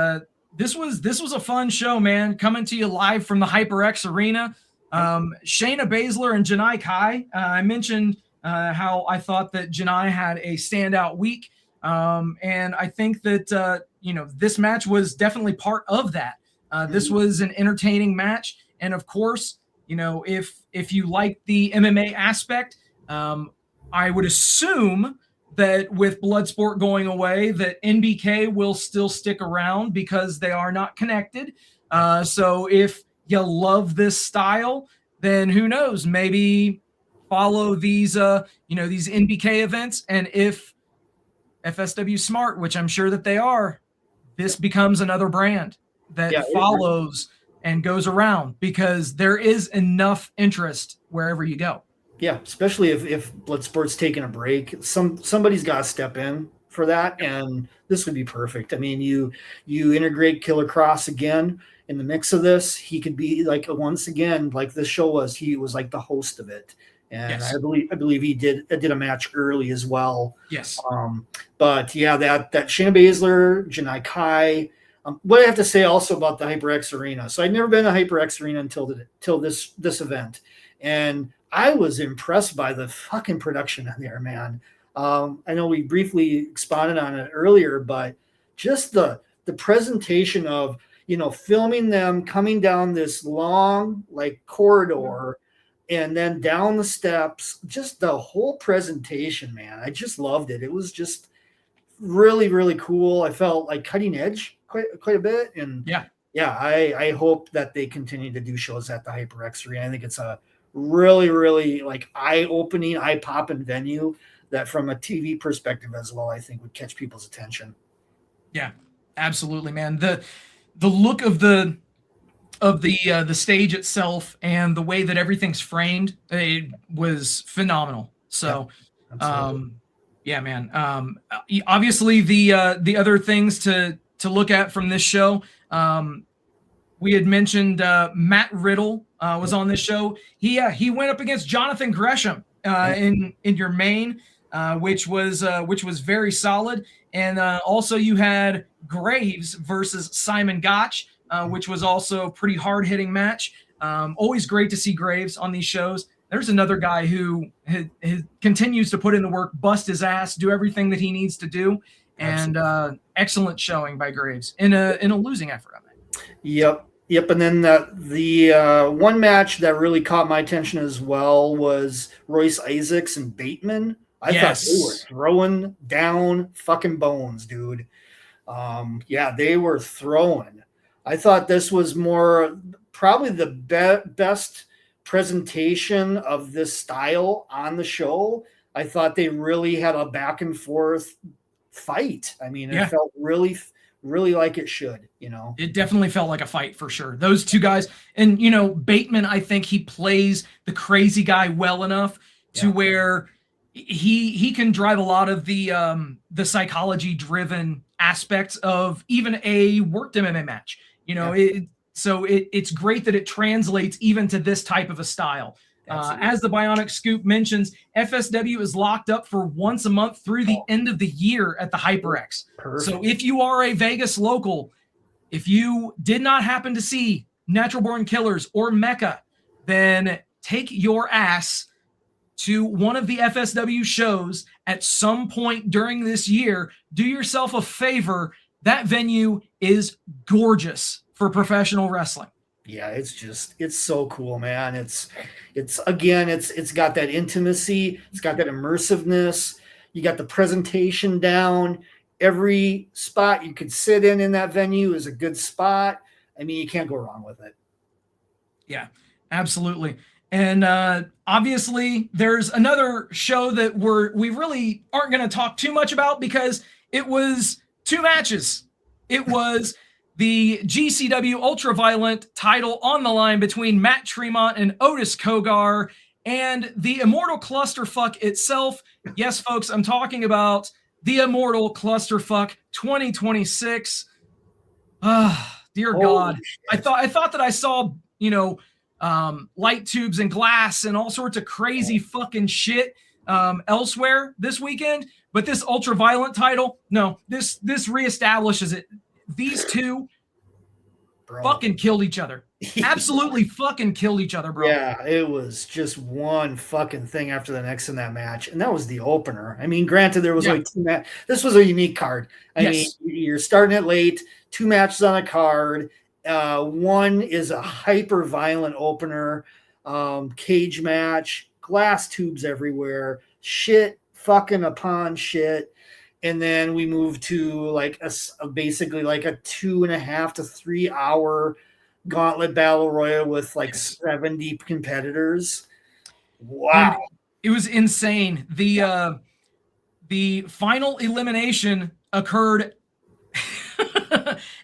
this was a fun show, man. Coming to you live from the HyperX Arena. Shayna Baszler and Janai Kai. I mentioned how I thought that Janai had a standout week, and I think that this match was definitely part of that. This was an entertaining match, and of course, if you like the MMA aspect, I would assume that with Bloodsport going away, that NBK will still stick around because they are not connected. So if you love this style, then who knows? Maybe follow these these NBK events, and if FSW smart, which I'm sure that they are, this becomes another brand that follows and goes around, because there is enough interest wherever you go. Yeah, especially if Bloodsport's taking a break, somebody's got to step in for that, and this would be perfect. I mean, you integrate Killer Cross again in the mix of this. He could be like, once again, like this show was, he was like the host of it. And I believe he did a match early as well. Yes. But yeah, that Shayna Baszler, Janai Kai. What I have to say also about the HyperX Arena. So I'd never been to HyperX Arena until this event, and I was impressed by the fucking production in there, man. I know we briefly expounded on it earlier, but just the presentation of filming them coming down this long like corridor. And then down the steps, just the whole presentation, man. I just loved it. It was just really, really cool. I felt like cutting edge quite a bit. And I hope that they continue to do shows at the HyperX Arena. I think it's a really, really like eye-opening, eye-popping venue that from a TV perspective as well, I think would catch people's attention. Yeah, absolutely, man. The look of the stage itself and the way that everything's framed, it was phenomenal. So, man. Obviously the other things to to look at from this show. We had mentioned Matt Riddle was on this show. He went up against Jonathan Gresham in your main, which was very solid. And also you had Graves versus Simon Gotch, which was also a pretty hard hitting match. Always great to see Graves on these shows. There's another guy who continues to put in the work, bust his ass, do everything that he needs to do, and excellent showing by Graves in a losing effort on that. Yep. And then the one match that really caught my attention as well was Royce Isaacs and Bateman. I thought they were throwing down fucking bones, dude. They were throwing. I thought this was probably the best presentation of this style on the show. I thought they really had a back and forth fight. I mean, it felt really like it should, It definitely felt like a fight for sure. Those two guys, and Bateman, I think he plays the crazy guy well enough to where he can drive a lot of the psychology driven aspects of even a worked MMA match. It's great that it translates even to this type of a style. As the Bionic Scoop mentions, FSW is locked up for once a month through the end of the year at the HyperX. Perfect. So if you are a Vegas local, if you did not happen to see Natural Born Killers or Mecca, then take your ass to one of the FSW shows at some point during this year. Do yourself a favor. That venue is gorgeous for professional wrestling. Yeah, it's so cool, man. It's got that intimacy, it's got that immersiveness. You got the presentation down. Every spot you could sit in that venue is a good spot. I mean, you can't go wrong with it. Yeah, absolutely. And obviously, there's another show that we really aren't going to talk too much about because it was two matches. It was the GCW Ultraviolent title on the line between Matt Tremont and Otis Kogar, and the Immortal Clusterfuck itself. Yes, folks, I'm talking about the Immortal Clusterfuck 2026. Dear God. I thought that I saw, light tubes and glass and all sorts of crazy fucking shit elsewhere this weekend, but this Ultraviolent title, no, this reestablishes it. These two fucking killed each other. Absolutely fucking killed each other, bro. Yeah, it was just one fucking thing after the next in that match. And that was the opener. I mean, granted, there was like two matches. This was a unique card. I mean, you're starting it late, two matches on a card. One is a hyper violent opener, cage match, glass tubes everywhere, shit fucking upon shit. And then we move to like basically like a 2.5 to 3 hour gauntlet battle royal with like 70 competitors. Wow. It was insane. The final elimination occurred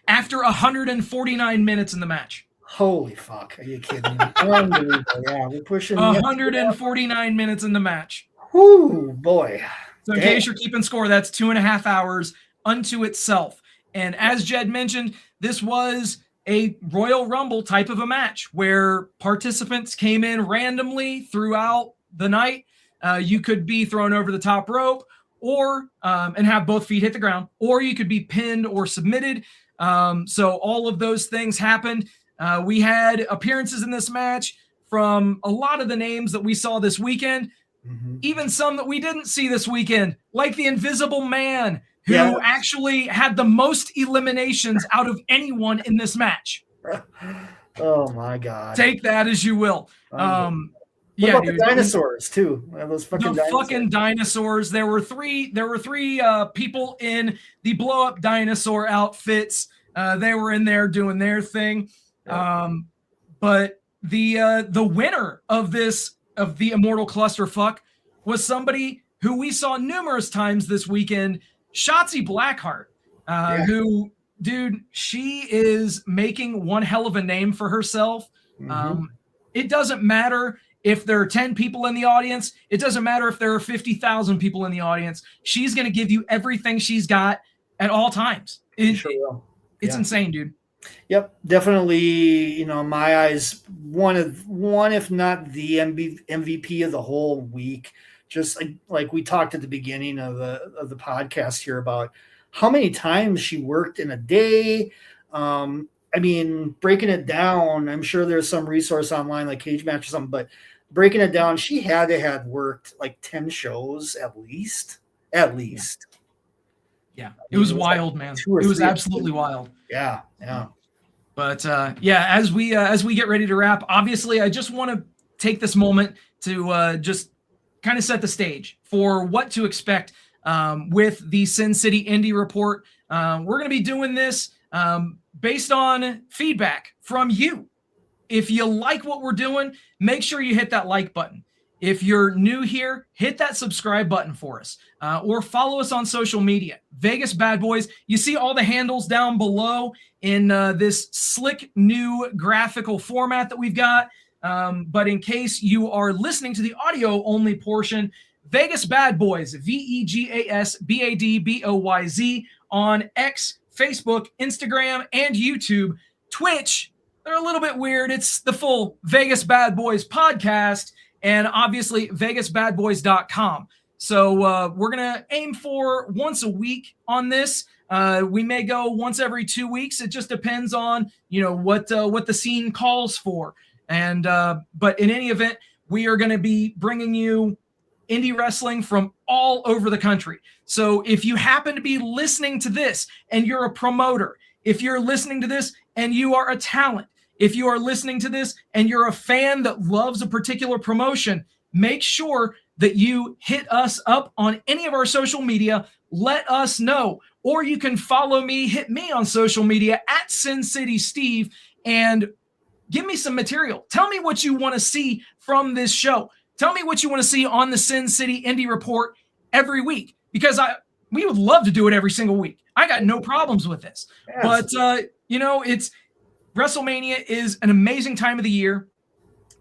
after 149 minutes in the match. Holy fuck. Are you kidding me? Unbelievable. Yeah, we're pushing 149 minutes in the match. Whoo, boy. So in case you're keeping score, that's 2.5 hours unto itself. And as Jed mentioned, this was a Royal Rumble type of a match where participants came in randomly throughout the night. You could be thrown over the top rope or and have both feet hit the ground, or you could be pinned or submitted. So all of those things happened. We had appearances in this match from a lot of the names that we saw this weekend. Mm-hmm. Even some that we didn't see this weekend, like the Invisible Man, who actually had the most eliminations out of anyone in this match. Oh my God. Take that as you will. What about the dinosaurs too? Those fucking dinosaurs. There were three people in the blow up dinosaur outfits. They were in there doing their thing. Yeah. But the winner of the Immortal Clusterfuck was somebody who we saw numerous times this weekend, Shotzi Blackheart, who, dude, she is making one hell of a name for herself. Mm-hmm. It doesn't matter if there are 10 people in the audience. It doesn't matter if there are 50,000 people in the audience. She's going to give you everything she's got at all times. It's insane, dude. Yep, definitely. In my eyes, one, if not the MVP of the whole week. Just like we talked at the beginning of the podcast here about how many times she worked in a day. Breaking it down, I'm sure there's some resource online like Cage Match or something, but breaking it down, she had to have worked like 10 shows at least. Yeah, it was wild, man. It was absolutely wild. Yeah. But as we get ready to wrap, obviously, I just want to take this moment to just kind of set the stage for what to expect with the Sin City Indy Report. We're going to be doing this based on feedback from you. If you like what we're doing, make sure you hit that like button. If you're new here, hit that subscribe button for us, or follow us on social media. Vegas Bad Boys. You see all the handles down below in this slick new graphical format that we've got. But in case you are listening to the audio only portion, Vegas Bad Boys, VegasBadBoyz on X, Facebook, Instagram, and YouTube. Twitch, they're a little bit weird. It's the full Vegas Bad Boys podcast, and obviously VegasBadBoys.com. So we're going to aim for once a week on this. We may go once every 2 weeks. It just depends on, what the scene calls for. And but in any event, we are going to be bringing you indie wrestling from all over the country. So if you happen to be listening to this and you're a promoter, if you're listening to this and you are a talent, if you are listening to this and you're a fan that loves a particular promotion, make sure that you hit us up on any of our social media. Let us know. Or you can follow me, hit me on social media at Sin City Steve, and give me some material. Tell me what you want to see from this show. Tell me what you want to see on the Sin City Indy Report every week, because we would love to do it every single week. I got no problems with this. Yes. But, it's WrestleMania is an amazing time of the year.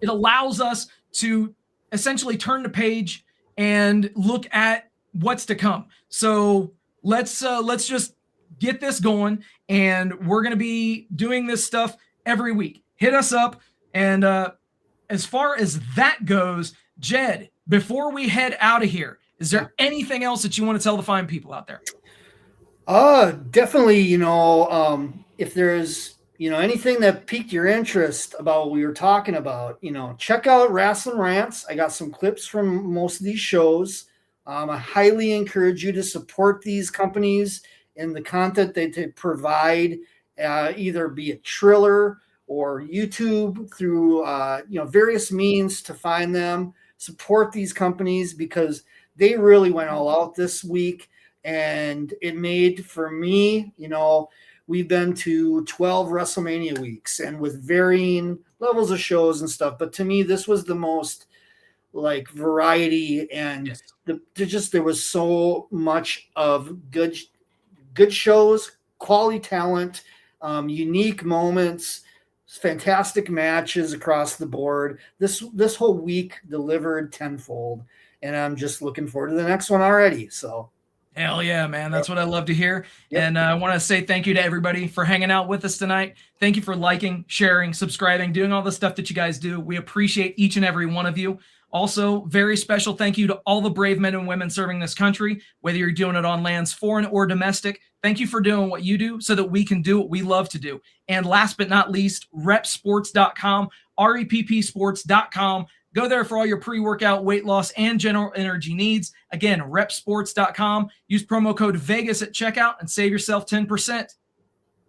It allows us to essentially turn the page and look at what's to come. So let's just get this going, and we're going to be doing this stuff every week. Hit us up. And as far as that goes, Jed, before we head out of here, is there anything else that you want to tell the fine people out there? Definitely, if there's, anything that piqued your interest about what we were talking about, check out Wrestling Rants. I got some clips from most of these shows. I highly encourage you to support these companies and the content that they provide, either be it Triller or YouTube, through various means to find them. Support these companies because they really went all out this week, and it made, for me, we've been to 12 WrestleMania weeks and with varying levels of shows and stuff, but to me this was the most variety, and yes. There was so much of good shows, quality talent, unique moments, fantastic matches across the board. This whole week delivered tenfold, and I'm just looking forward to the next one already. So hell yeah, man. That's what I love to hear. Yep. And I want to say thank you to everybody for hanging out with us tonight. Thank you for liking, sharing, subscribing, doing all the stuff that you guys do. We appreciate each and every one of you. Also, very special thank you to all the brave men and women serving this country, whether you're doing it on lands foreign or domestic. Thank you for doing what you do so that we can do what we love to do. And last but not least, repsports.com, reppsports.com. Go there for all your pre-workout, weight loss, and general energy needs. Again, repsports.com. Use promo code VEGAS at checkout and save yourself 10%.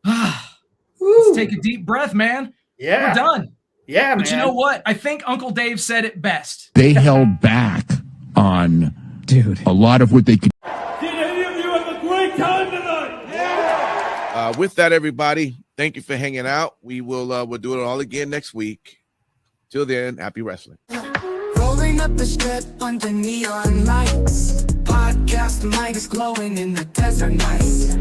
Let's take a deep breath, man. Yeah. We're done. Yeah, but man. You know what? I think Uncle Dave said it best. They held back on a lot of what they could. Did any of you have a great time tonight? Yeah. With that, everybody, thank you for hanging out. We'll do it all again next week. Till then, happy wrestling. Rolling up the strip under neon lights. Podcast mic is glowing in the desert nights.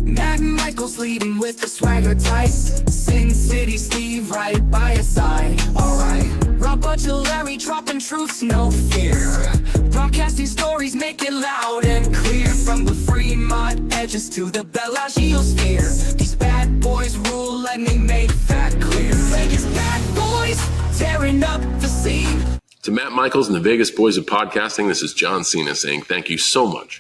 Matt Michaels leading with the swagger tights. Sin City Steve right by your side. Alright. Rob Larry dropping truths, no fear. Broadcasting stories, make it loud and clear. From the Fremont edge switches to the Bellagio sphere. These bad boys rule, let me make that clear. Vegas bad boys, tearing up the scene. To Matt Michaels and the Vegas Boys of Podcasting, this is John Cena saying thank you so much